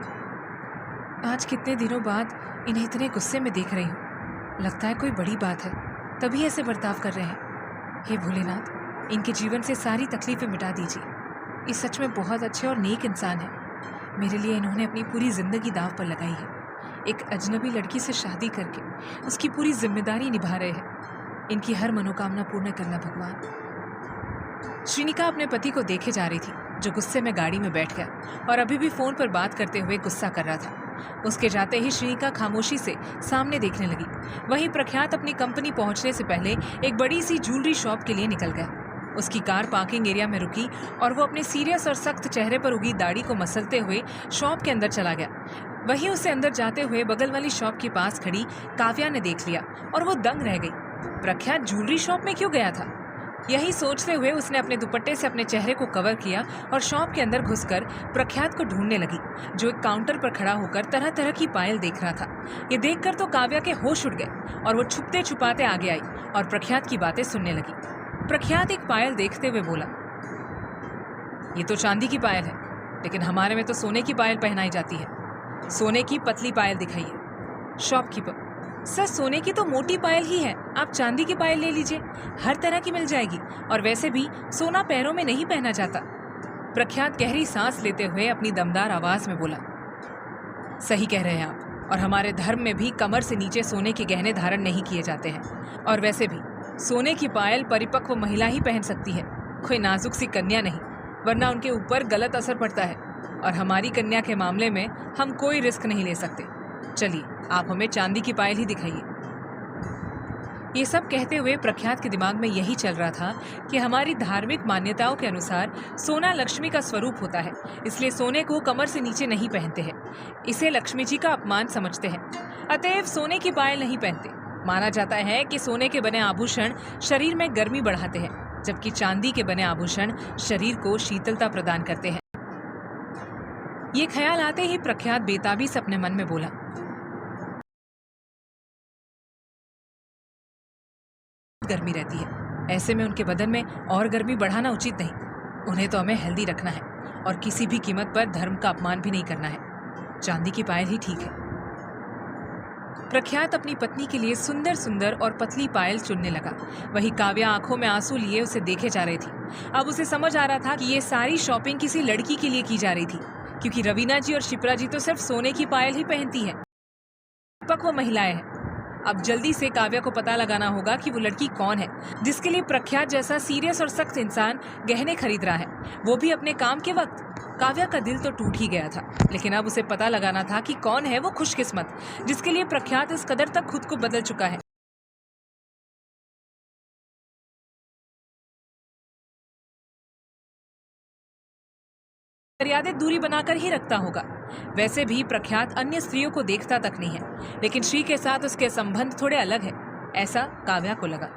आज कितने दिनों बाद इन्हें इतने गुस्से में देख रही हूँ, लगता है कोई बड़ी बात है तभी ऐसे बर्ताव कर रहे हैं। हे भोलेनाथ, इनके जीवन से सारी तकलीफें मिटा दीजिए। ये सच में बहुत अच्छे और नेक इंसान है। मेरे लिए इन्होंने अपनी पूरी जिंदगी दांव पर लगाई है। एक अजनबी लड़की से शादी करके उसकी पूरी जिम्मेदारी निभा रहे हैं। इनकी हर मनोकामना पूर्ण करना भगवान। श्रीनिका अपने पति को देखे जा रही थी जो गुस्से में गाड़ी में बैठ गया और अभी भी फोन पर बात करते हुए गुस्सा कर रहा था। उसके जाते ही श्रीनिका खामोशी से सामने देखने लगी। वहीं प्रख्यात अपनी कंपनी पहुंचने से पहले एक बड़ी सी ज्वेलरी शॉप के लिए निकल गया। उसकी कार पार्किंग एरिया में रुकी और वो अपने सीरियस और सख्त चेहरे पर उगी दाढ़ी को मसलते हुए शॉप के अंदर चला गया। वहीं उसे अंदर जाते हुए बगल वाली शॉप के पास खड़ी काव्या ने देख लिया और वो दंग रह गई। प्रख्यात ज्वेलरी शॉप में क्यों गया था? यही सोचते हुए उसने अपने दुपट्टे से अपने चेहरे को कवर किया और शॉप के अंदर घुसकर प्रख्यात को ढूंढने लगी जो एक काउंटर पर खड़ा होकर तरह तरह की पायल देख रहा था। ये देखकर तो काव्या के होश उड़ गए और वो छुपते छुपाते आगे आई और प्रख्यात की बातें सुनने लगी। प्रख्यात एक पायल देखते हुए बोला, ये तो चांदी की पायल है, लेकिन हमारे में तो सोने की पायल पहनाई जाती है। सोने की पतली पायल दिखाइए। शॉपकीपर, सर सोने की तो मोटी पायल ही है, आप चांदी की पायल ले लीजिए, हर तरह की मिल जाएगी और वैसे भी सोना पैरों में नहीं पहना जाता। प्रख्यात गहरी सांस लेते हुए अपनी दमदार आवाज में बोला, सही कह रहे हैं आप, और हमारे धर्म में भी कमर से नीचे सोने के गहने धारण नहीं किए जाते हैं। और वैसे भी सोने की पायल परिपक्व महिला ही पहन सकती है, कोई नाजुक सी कन्या नहीं, वरना उनके ऊपर गलत असर पड़ता है और हमारी कन्या के मामले में हम कोई रिस्क नहीं ले सकते। चलिए आप हमें चांदी की पायल ही दिखाइए। ये सब कहते हुए प्रख्यात के दिमाग में यही चल रहा था कि हमारी धार्मिक मान्यताओं के अनुसार सोना लक्ष्मी का स्वरूप होता है, इसलिए सोने को कमर से नीचे नहीं पहनते हैं। इसे लक्ष्मी जी का अपमान समझते हैं, अतएव सोने की पायल नहीं पहनते। माना जाता है कि सोने के बने आभूषण शरीर में गर्मी बढ़ाते हैं, जबकि चांदी के बने आभूषण शरीर को शीतलता प्रदान करते हैं। ये ख्याल आते ही प्रख्यात बेताबी से अपने मन में बोला, गर्मी रहती है, ऐसे में उनके बदन में और गर्मी बढ़ाना उचित नहीं। उन्हें तो हमें हेल्दी रखना है और किसी भी कीमत पर धर्म का अपमान भी नहीं करना है। चांदी की पायल ही ठीक है। प्रख्यात अपनी पत्नी के लिए सुंदर सुंदर और पतली पायल चुनने लगा। वही काव्या आंखों में आंसू लिए उसे देखे जा रही थी। अब उसे समझ आ रहा था कि ये सारी शॉपिंग किसी लड़की के लिए की जा रही थी, क्योंकि रवीना जी और शिप्रा जी तो सिर्फ सोने की पायल ही पहनती है, पक्व महिलाएं हैं। अब जल्दी से काव्या को पता लगाना होगा कि वो लड़की कौन है जिसके लिए प्रख्यात जैसा सीरियस और सख्त इंसान गहने खरीद रहा है, वो भी अपने काम के वक्त। काव्या का दिल तो टूट ही गया था, लेकिन अब उसे पता लगाना था कि कौन है वो खुशकिस्मत जिसके लिए प्रख्यात इस कदर तक खुद को बदल चुका है। मर्यादित दूरी बनाकर ही रखता होगा। वैसे भी प्रख्यात अन्य स्त्रियों को देखता तक नहीं है, लेकिन श्री के साथ उसके संबंध थोड़े अलग है, ऐसा काव्या को लगा।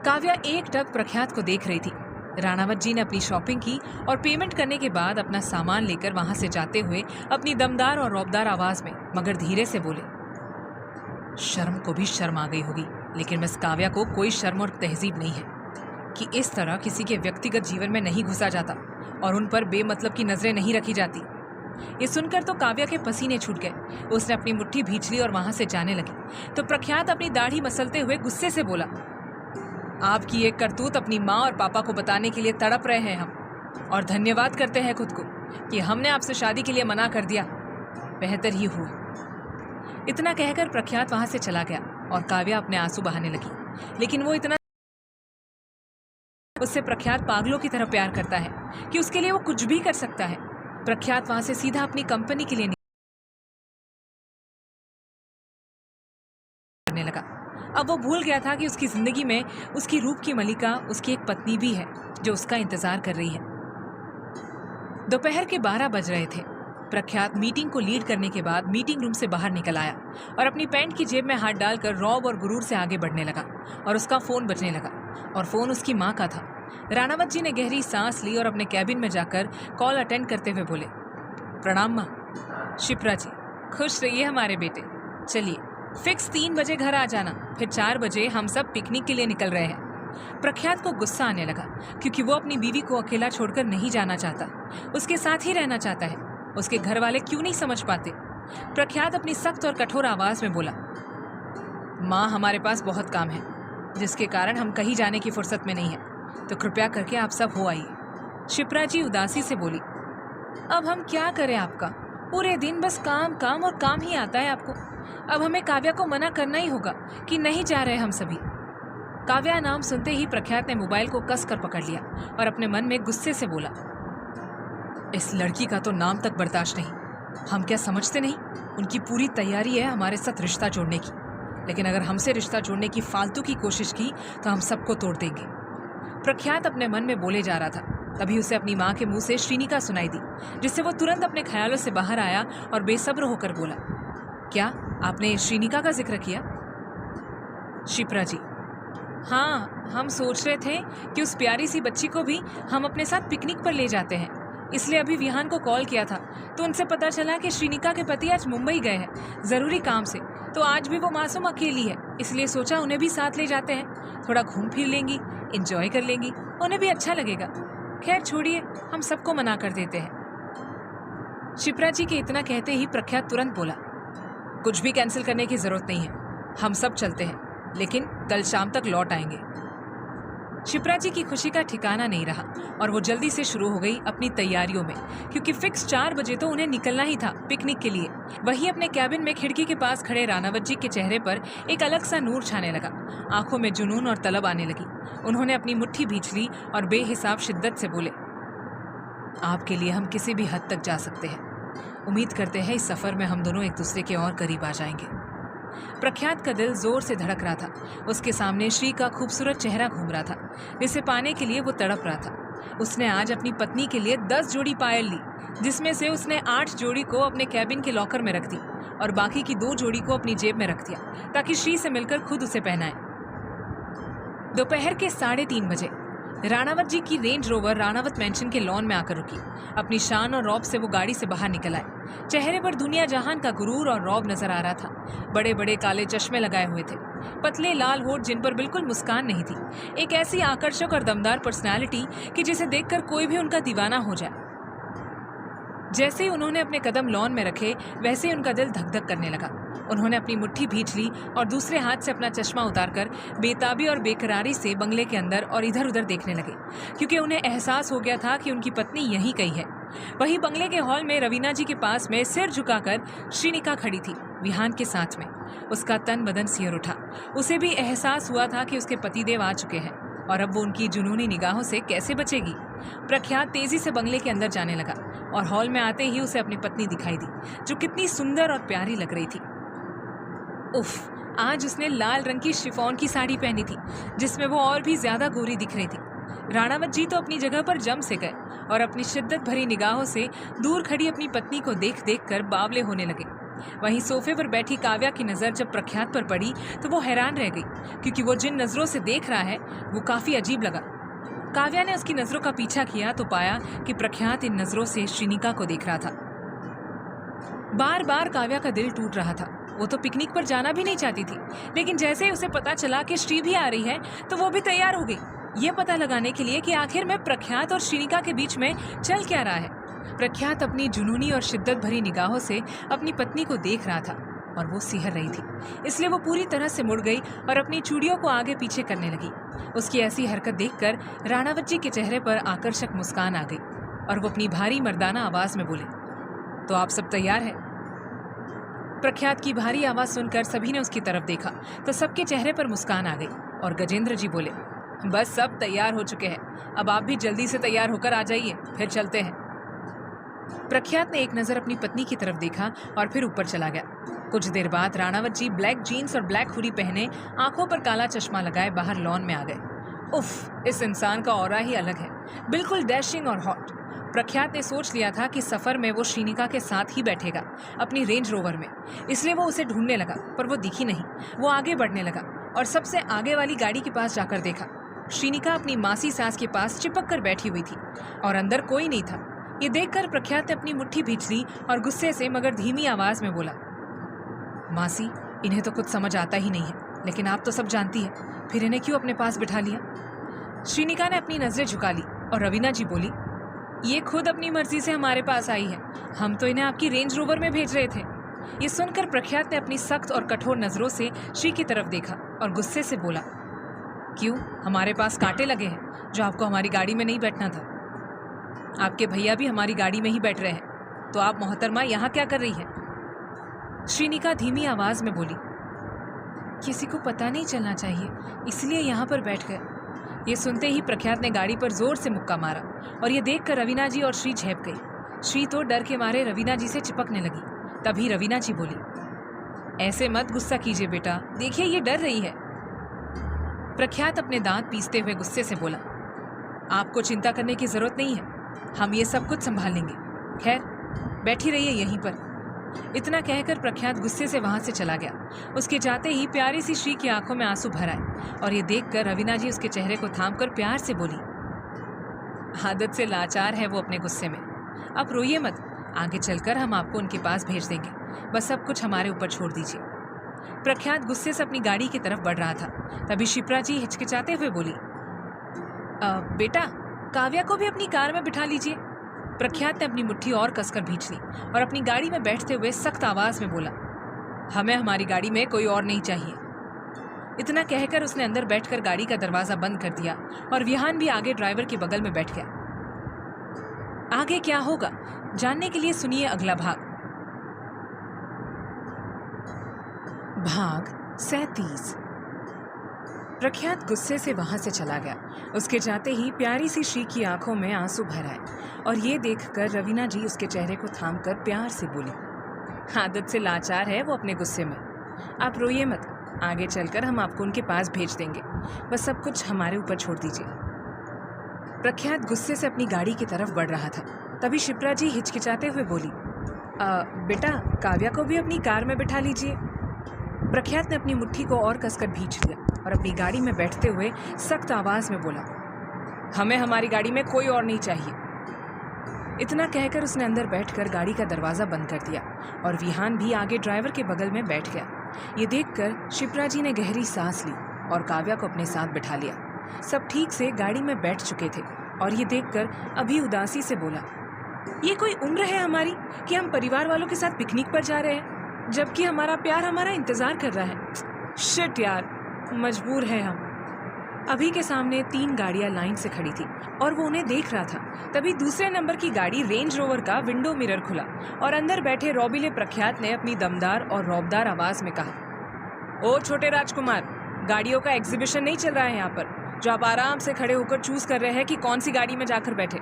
काव्या एकटक प्रख्यात को देख रही थी। राणावत जी ने अपनी शॉपिंग की और पेमेंट करने के बाद अपना सामान लेकर वहां से जाते हुए अपनी दमदार और रौबदार आवाज में मगर धीरे से बोले, शर्म को भी शर्म आ गई होगी, लेकिन मिस काव्या को कोई शर्म और तहजीब नहीं है कि इस तरह किसी के व्यक्तिगत जीवन में नहीं घुसा जाता और उन पर बेमतलब की नजरें नहीं रखी जाती। ये सुनकर तो काव्या के पसीने छूट गए। उसने अपनी मुट्ठी भींच ली और वहां से जाने लगी तो प्रख्यात अपनी दाढ़ी मसलते हुए गुस्से से बोला, आपकी एक करतूत अपनी माँ और पापा को बताने के लिए तड़प रहे हैं हम, और धन्यवाद करते हैं खुद को कि हमने आपसे शादी के लिए मना कर दिया, बेहतर ही हुआ। इतना कहकर प्रख्यात वहां से चला गया और काव्या अपने आंसू बहाने लगी, लेकिन वो इतना उससे प्रख्यात पागलों की तरह प्यार करता है कि उसके लिए वो कुछ भी कर सकता है। प्रख्यात वहां से सीधा अपनी कंपनी के लिए निकलने लगा। अब वो भूल गया था कि उसकी जिंदगी में उसकी रूप की मलिका, उसकी एक पत्नी भी है जो उसका इंतजार कर रही है। दोपहर के 12 बज रहे थे। प्रख्यात मीटिंग को लीड करने के बाद मीटिंग रूम से बाहर निकल आया और अपनी पैंट की जेब में हाथ डालकर रौब और गुरूर से आगे बढ़ने लगा और उसका फोन बजने लगा और फोन उसकी माँ का था। राणावत जी ने गहरी सांस ली और अपने कैबिन में जाकर कॉल अटेंड करते हुए बोले, प्रणाम माँ। शिप्रा जी, खुश रहिए हमारे बेटे। चलिए फिक्स 3 बजे घर आ जाना, फिर 4 बजे हम सब पिकनिक के लिए निकल रहे हैं। प्रख्यात को गुस्सा आने लगा क्योंकि वो अपनी बीवी को अकेला छोड़कर नहीं जाना चाहता, उसके साथ ही रहना चाहता है। उसके घर वाले क्यों नहीं समझ पाते? प्रख्यात अपनी सख्त और कठोर आवाज में बोला, माँ हमारे पास बहुत काम है जिसके कारण हम कहीं जाने की फुर्सत में नहीं है, तो कृपया करके आप सब हो आइए। शिप्रा जी उदासी से बोली, अब हम क्या करें आपका? पूरे दिन बस काम काम और काम ही आता है आपको। अब हमें काव्या को मना करना ही होगा कि नहीं जा रहे हम सभी। काव्या नाम सुनते ही प्रख्यात ने मोबाइल को कस कर पकड़ लिया और अपने मन में गुस्से से बोला, इस लड़की का तो नाम तक बर्दाश्त नहीं। हम क्या समझते नहीं? उनकी पूरी तैयारी है हमारे साथ रिश्ता जोड़ने की, लेकिन अगर हमसे रिश्ता जोड़ने की फालतू की कोशिश की तो हम सबको तोड़ देंगे। प्रख्यात अपने मन में बोले जा रहा था, तभी उसे अपनी माँ के मुंह से श्रीनिका सुनाई दी, जिससे वो तुरंत अपने ख्यालों से बाहर आया और बेसब्र होकर बोला, क्या आपने श्रीनिका का जिक्र किया? शिप्रा जी, हाँ, हम सोच रहे थे कि उस प्यारी सी बच्ची को भी हम अपने साथ पिकनिक पर ले जाते हैं, इसलिए अभी विहान को कॉल किया था तो उनसे पता चला कि श्रीनिका के पति आज मुंबई गए हैं जरूरी काम से, तो आज भी वो मासूम अकेली है, इसलिए सोचा उन्हें भी साथ ले जाते हैं। थोड़ा घूम फिर लेंगी, एंजॉय कर लेंगी, उन्हें भी अच्छा लगेगा। खैर छोड़िए, हम सबको मना कर देते हैं। शिप्रा जी के इतना कहते ही प्रख्यात तुरंत बोला, कुछ भी कैंसिल करने की जरूरत नहीं है, हम सब चलते हैं, लेकिन कल शाम तक लौट आएंगे। शिप्रा जी की खुशी का ठिकाना नहीं रहा और वो जल्दी से शुरू हो गई अपनी तैयारियों में, क्योंकि फिक्स 4 बजे तो उन्हें निकलना ही था पिकनिक के लिए। वहीं अपने कैबिन में खिड़की के पास खड़े राणावत जी के चेहरे पर एक अलग सा नूर छाने लगा, आंखों में जुनून और तलब आने लगी। उन्होंने अपनी मुट्ठी भींच ली और बेहिसाब शिद्दत से बोले, आपके लिए हम किसी भी हद तक जा सकते हैं। उम्मीद करते हैं इस सफर में हम दोनों एक दूसरे के और करीब आ जाएंगे। प्रख्यात का दिल जोर से धड़क रहा था। उसके सामने श्री का खूबसूरत चेहरा घूम रहा था, जिसे पाने के लिए वो तड़प रहा था। उसने आज अपनी पत्नी के लिए 10 जोड़ी पायल ली, जिसमें से उसने 8 जोड़ी को अपने कैबिन के लॉकर में रख दी और बाकी की 2 जोड़ी को अपनी जेब में रख दिया ताकि श्री से मिलकर खुद उसे पहनाए। दोपहर के 3:30 बजे राणावत जी की रेंज रोवर राणावत मैंशन के लॉन में आकर रुकी। अपनी शान और रौब से वो गाड़ी से बाहर निकल आए। चेहरे पर दुनिया जहान का गुरूर और रौब नजर आ रहा था। बड़े बड़े काले चश्मे लगाए हुए थे, पतले लाल होठ जिन पर बिल्कुल मुस्कान नहीं थी। एक ऐसी आकर्षक और दमदार पर्सनालिटी कि जिसे देखकर कोई भी उनका दीवाना हो जाए। जैसे ही उन्होंने अपने कदम लॉन में रखे, वैसे ही उनका दिल धक धक करने लगा। उन्होंने अपनी मुट्ठी भींच ली और दूसरे हाथ से अपना चश्मा उतारकर बेताबी और बेकरारी से बंगले के अंदर और इधर उधर देखने लगे, क्योंकि उन्हें एहसास हो गया था कि उनकी पत्नी यहीं कहीं है। वहीं बंगले के हॉल में रवीना जी के पास में सिर झुकाकर श्रीनिका खड़ी थी, विहान के साथ में। उसका तन बदन सिहर उठा। उसे भी एहसास हुआ था कि उसके पतिदेव आ चुके हैं और अब वो उनकी जुनूनी निगाहों से कैसे बचेगी। प्रख्यात तेजी से बंगले के अंदर जाने लगा और हॉल में आते ही उसे अपनी पत्नी दिखाई दी, जो कितनी सुंदर और प्यारी लग रही थी। उफ, आज उसने लाल रंग की शिफॉन की साड़ी पहनी थी, जिसमें वो और भी ज्यादा गोरी दिख रही थी। राणावत जी तो अपनी जगह पर जम से गए और अपनी शिद्दत भरी निगाहों से दूर खड़ी अपनी पत्नी को देख देख कर बावले होने लगे। वहीं सोफे पर बैठी काव्या की नजर जब प्रख्यात पर पड़ी तो वो हैरान रह गई, क्योंकि वो जिन नजरों से देख रहा है वो काफी अजीब लगा। काव्या ने उसकी नजरों का पीछा किया तो पाया कि प्रख्यात इन नजरों से श्रीनिका को देख रहा था। बार बार काव्या का दिल टूट रहा था। वो तो पिकनिक पर जाना भी नहीं चाहती थी, लेकिन जैसे ही उसे पता चला कि श्री भी आ रही है तो वो भी तैयार हो गई, ये पता लगाने के लिए कि आखिर में प्रख्यात और श्रीनिका के बीच में चल क्या रहा है। प्रख्यात अपनी जुनूनी और शिद्दत भरी निगाहों से अपनी पत्नी को देख रहा था और वो सिहर रही थी, इसलिए वो पूरी तरह से मुड़ गई और अपनी चूड़ियों को आगे पीछे करने लगी। उसकी ऐसी हरकत देखकर राणावत जी के चेहरे पर आकर्षक मुस्कान आ गई और वो अपनी भारी मर्दाना आवाज में बोले, तो आप सब तैयार हैं? प्रख्यात की भारी आवाज सुनकर सभी ने उसकी तरफ देखा तो सबके चेहरे पर मुस्कान आ गई और गजेंद्र जी बोले, बस सब तैयार हो चुके हैं, अब आप भी जल्दी से तैयार होकर आ जाइए, फिर चलते हैं। प्रख्यात ने एक नजर अपनी पत्नी की तरफ देखा और फिर ऊपर चला गया। कुछ देर बाद राणावत जी ब्लैक जीन्स और ब्लैक हुडी पहने, आंखों पर काला चश्मा लगाए बाहर लॉन में आ गए। उफ, इस इंसान का ऑरा ही अलग है, बिल्कुल डैशिंग और हॉट। प्रख्यात ने सोच लिया था कि सफर में वो श्रीनिका के साथ ही बैठेगा अपनी रेंज रोवर में, इसलिए वो उसे ढूंढने लगा, पर वो दिखी नहीं। वो आगे बढ़ने लगा और सबसे आगे वाली गाड़ी के पास जाकर देखा। श्रीनिका अपनी मासी सास के पास चिपक कर बैठी हुई थी और अंदर कोई नहीं था। ये देखकर प्रख्यात ने अपनी मुट्ठी भींच ली और गुस्से से मगर धीमी आवाज में बोला, मासी, इन्हें तो कुछ समझ आता ही नहीं है, लेकिन आप तो सब जानती है, फिर इन्हें क्यों अपने पास बिठा लिया? श्रीनिका ने अपनी नजरें झुका ली और रवीना जी बोली, ये खुद अपनी मर्जी से हमारे पास आई है, हम तो इन्हें आपकी रेंज रोवर में भेज रहे थे। ये सुनकर प्रख्यात ने अपनी सख्त और कठोर नजरों से श्री की तरफ देखा और गुस्से से बोला, क्यों, हमारे पास कांटे लगे हैं जो आपको हमारी गाड़ी में नहीं बैठना था? आपके भैया भी हमारी गाड़ी में ही बैठ रहे हैं, तो आप मोहतरमा यहाँ क्या कर रही है? श्रीनिका धीमी आवाज में बोली, किसी को पता नहीं चलना चाहिए, इसलिए यहाँ पर बैठ गए। ये सुनते ही प्रख्यात ने गाड़ी पर जोर से मुक्का मारा और ये देखकर रवीना जी और श्री झेप गई। श्री तो डर के मारे रवीना जी से चिपकने लगी। तभी रवीना जी बोली, ऐसे मत गुस्सा कीजिए बेटा, देखिए ये डर रही है। प्रख्यात अपने दांत पीसते हुए गुस्से से बोला, आपको चिंता करने की जरूरत नहीं है, हम ये सब कुछ संभाल लेंगे। खैर, बैठी रहिए यहीं पर। इतना कहकर प्रख्यात गुस्से से वहां से चला गया। उसके जाते ही प्यारी सी श्री की आंखों में आंसू भर आए और ये देखकर रवीना जी उसके चेहरे को थामकर प्यार से बोली, आदत से लाचार है वो अपने गुस्से में, अब रोइए मत, आगे चलकर हम आपको उनके पास भेज देंगे, बस सब कुछ हमारे ऊपर छोड़ दीजिए। प्रख्यात गुस्से से अपनी गाड़ी की तरफ बढ़ रहा था। तभी शिप्रा जी हिचकिचाते हुए बोली, बेटा, काव्या को भी अपनी कार में बिठा लीजिए। प्रख्यात ने अपनी मुट्ठी और कसकर भींच ली और अपनी गाड़ी में बैठते हुए सख्त आवाज में बोला, हमें हमारी गाड़ी में कोई और नहीं चाहिए। इतना कहकर उसने अंदर बैठकर गाड़ी का दरवाजा बंद कर दिया और विहान भी आगे ड्राइवर के बगल में बैठ गया। आगे क्या होगा जानने के लिए सुनिए अगला भाग। भाग 37। प्रख्यात गुस्से से वहां से चला गया। उसके जाते ही प्यारी सी श्री की आंखों में आंसू भर आए और ये देखकर रवीना जी उसके चेहरे को थामकर प्यार से बोली, आदत से लाचार है वो अपने गुस्से में, आप रोइए मत, आगे चलकर हम आपको उनके पास भेज देंगे, बस सब कुछ हमारे ऊपर छोड़ दीजिए। प्रख्यात गुस्से से अपनी गाड़ी की तरफ बढ़ रहा था। तभी शिप्रा जी हिचकिचाते हुए बोली, बेटा, काव्या को भी अपनी कार में बिठा लीजिए। प्रख्यात ने अपनी मुट्ठी को और कसकर भींच लिया और अपनी गाड़ी में बैठते हुए सख्त आवाज में बोला, हमें हमारी गाड़ी में कोई और नहीं चाहिए। इतना कहकर उसने अंदर बैठकर गाड़ी का दरवाजा बंद कर दिया और विहान भी आगे ड्राइवर के बगल में बैठ गया। ये देखकर शिप्रा जी ने गहरी सांस ली और काव्या को अपने साथ बिठा लिया। सब ठीक से गाड़ी में बैठ चुके थे और ये देखकर अभी उदासी से बोला, ये कोई उम्र है हमारी कि हम परिवार वालों के साथ पिकनिक पर जा रहे हैं, जबकि हमारा प्यार हमारा इंतजार कर रहा है। शिट यार, मजबूर है हम। अभी के सामने 3 गाड़ियां लाइन से खड़ी थी और वो उन्हें देख रहा था। तभी दूसरे नंबर की गाड़ी रेंज रोवर का विंडो मिरर खुला और अंदर बैठे रौबीले प्रख्यात ने अपनी दमदार और रौबदार आवाज में कहा, ओ छोटे राजकुमार, गाड़ियों का एग्जीबिशन नहीं चल रहा है यहाँ पर जो आप आराम से खड़े होकर चूज कर रहे हैं कि कौन सी गाड़ी में जाकर बैठे।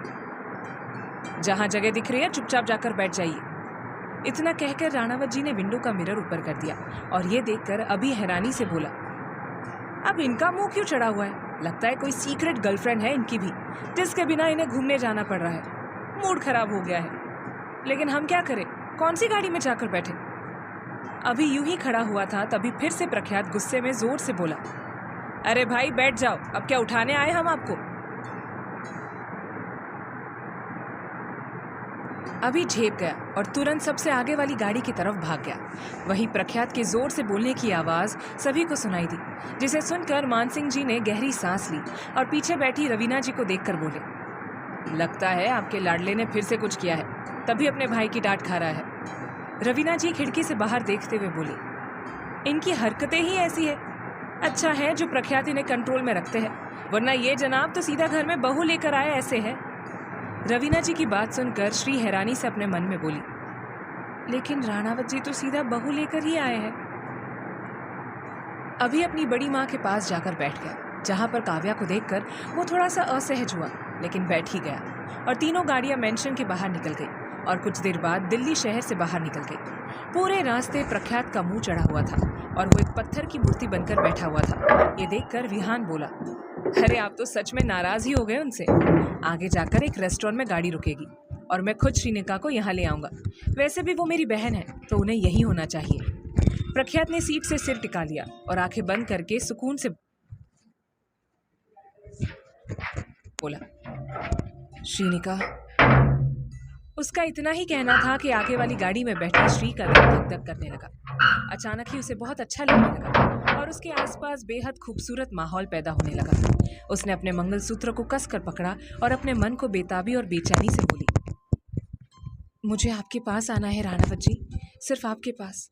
जहां जगह दिख रही है चुपचाप जाकर बैठ जाइए। इतना कहकर राणावत जी ने विंडो का मिरर ऊपर कर दिया और ये देखकर अभी हैरानी से बोला, अब इनका मुंह क्यों चढ़ा हुआ है? लगता है कोई सीक्रेट गर्लफ्रेंड है इनकी भी, जिसके बिना इन्हें घूमने जाना पड़ रहा है। मूड खराब हो गया है। लेकिन हम क्या करें, कौन सी गाड़ी में जाकर बैठे? अभी यूं ही खड़ा हुआ था तभी फिर से प्रख्यात गुस्से में जोर से बोला, अरे भाई बैठ जाओ, अब क्या उठाने आए हम आपको? अभी झेप गया और तुरंत सबसे आगे वाली गाड़ी की तरफ भाग गया। वहीं प्रख्यात के जोर से बोलने की आवाज सभी को सुनाई दी, जिसे सुनकर मानसिंह जी ने गहरी सांस ली और पीछे बैठी रवीना जी को देखकर बोले, लगता है आपके लाडले ने फिर से कुछ किया है, तभी अपने भाई की डांट खा रहा है। रवीना जी खिड़की से बाहर देखते हुए बोली, इनकी हरकतें ही ऐसी है। अच्छा है जो प्रख्यात इन्हें कंट्रोल में रखते हैं, वरना ये जनाब तो सीधा घर में बहू लेकर आए ऐसे है। रवीना जी की बात सुनकर श्री हैरानी से अपने मन में बोली, लेकिन राणावत जी तो सीधा बहू लेकर ही आए हैं। अभी अपनी बड़ी माँ के पास जाकर बैठ गया, जहाँ पर काव्या को देखकर वो थोड़ा सा असहज हुआ, लेकिन बैठ ही गया और तीनों गाड़ियां मेंशन के बाहर निकल गई और कुछ देर बाद दिल्ली शहर से बाहर निकल गई। पूरे रास्ते प्रख्यात का मुंह चढ़ा हुआ था और वो एक पत्थर की मूर्ति बनकर बैठा हुआ था। ये देखकर विहान बोला, अरे आप तो सच में नाराज ही हो गए उनसे। आगे जाकर एक रेस्टोरेंट में गाड़ी रुकेगी और मैं खुद श्रीनिका को यहाँ ले आऊंगा। वैसे भी वो मेरी बहन है तो उन्हें यही होना चाहिए। प्रख्यात ने सीट से सिर टिका लिया और आंखें बंद करके सुकून से बोला, श्रीनिका। उसका इतना ही कहना था कि आगे वाली गाड़ी में बैठी श्री का दिल धक धक करने लगा। अचानक ही उसे बहुत अच्छा लगने लगा और उसके आसपास बेहद खूबसूरत माहौल पैदा होने लगा। उसने अपने मंगलसूत्र को कसकर पकड़ा और अपने मन को बेताबी और बेचैनी से बोली, मुझे आपके पास आना है राणावत जी, सिर्फ आपके पास।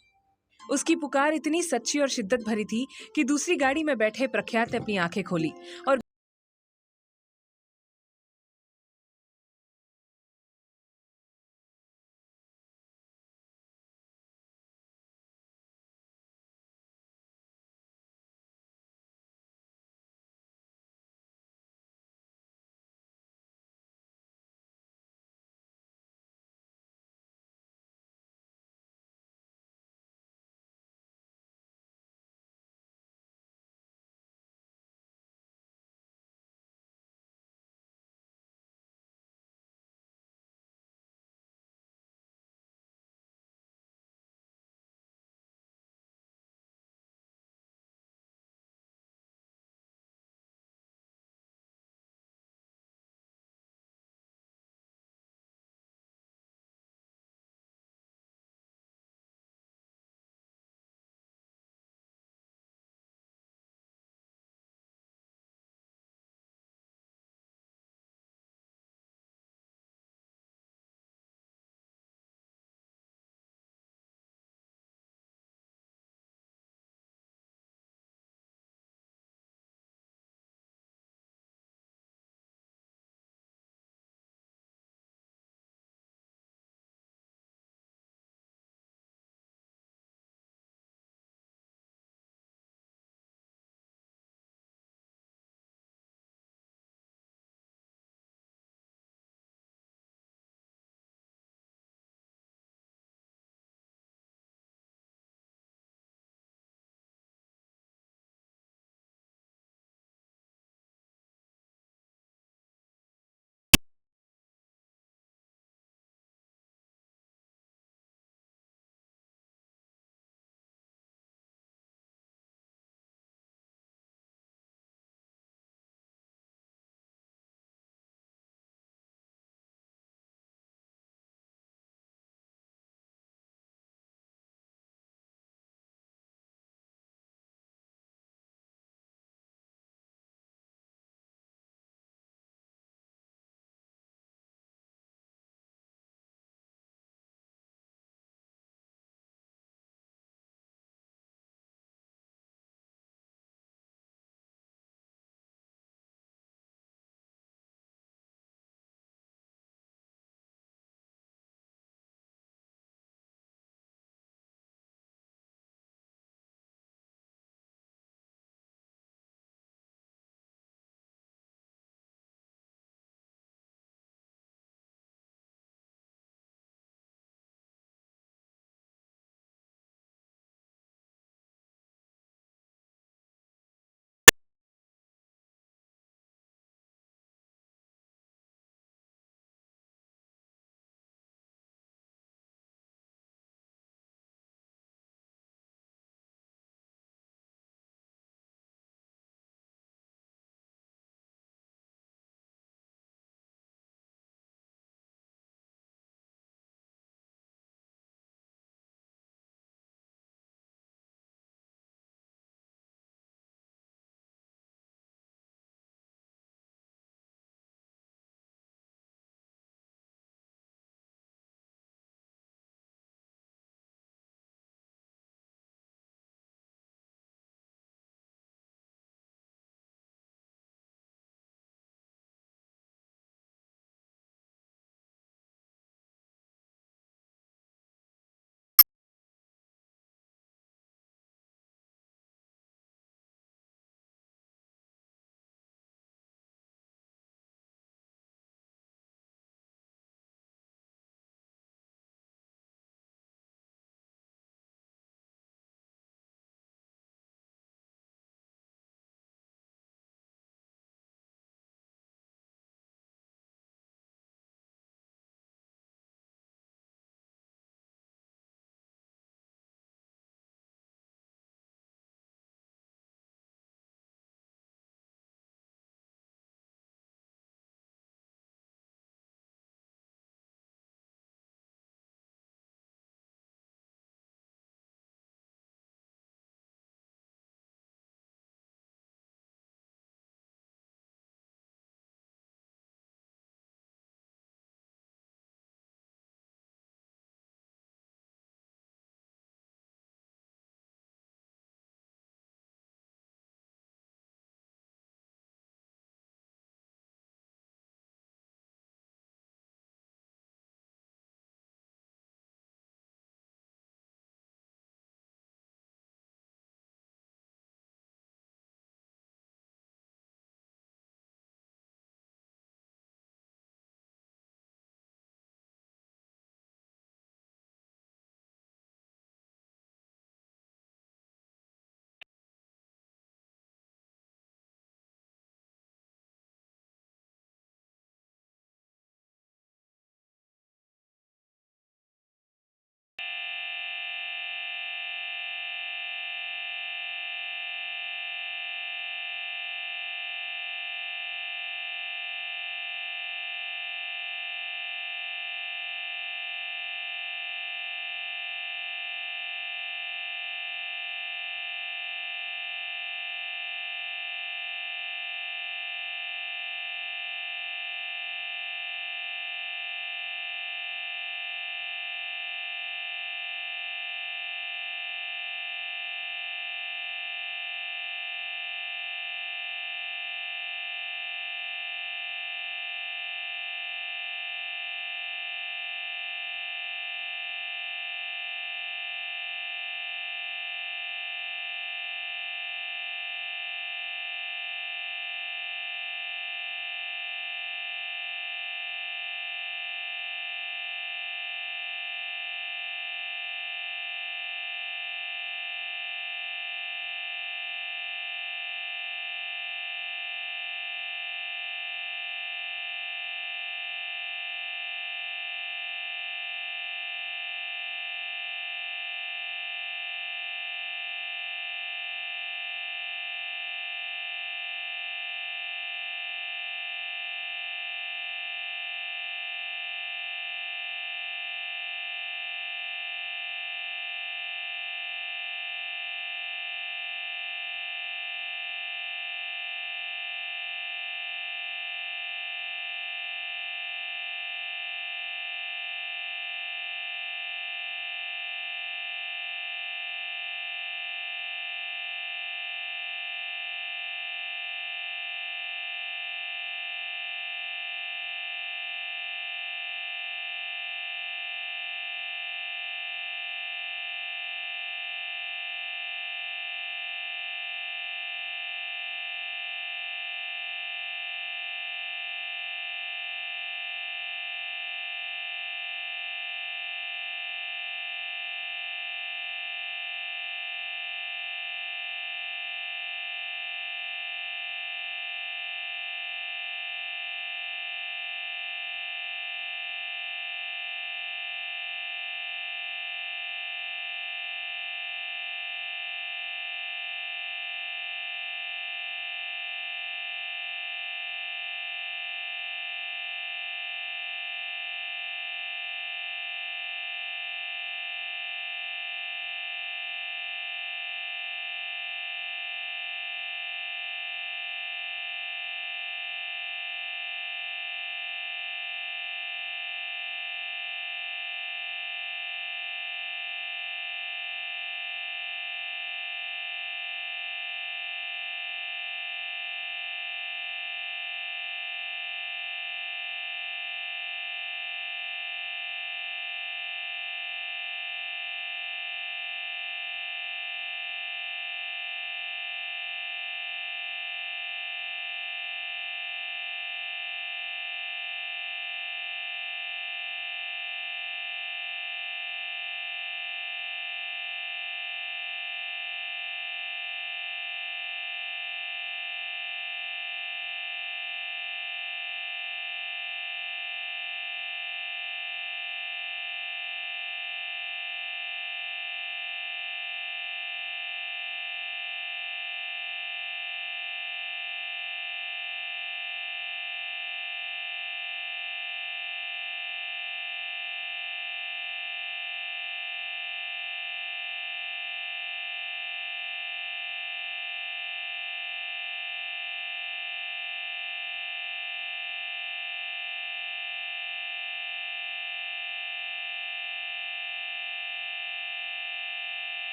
उसकी पुकार इतनी सच्ची और शिद्दत भरी थी कि दूसरी गाड़ी में बैठे प्रख्यात ने अपनी आंखें खोली और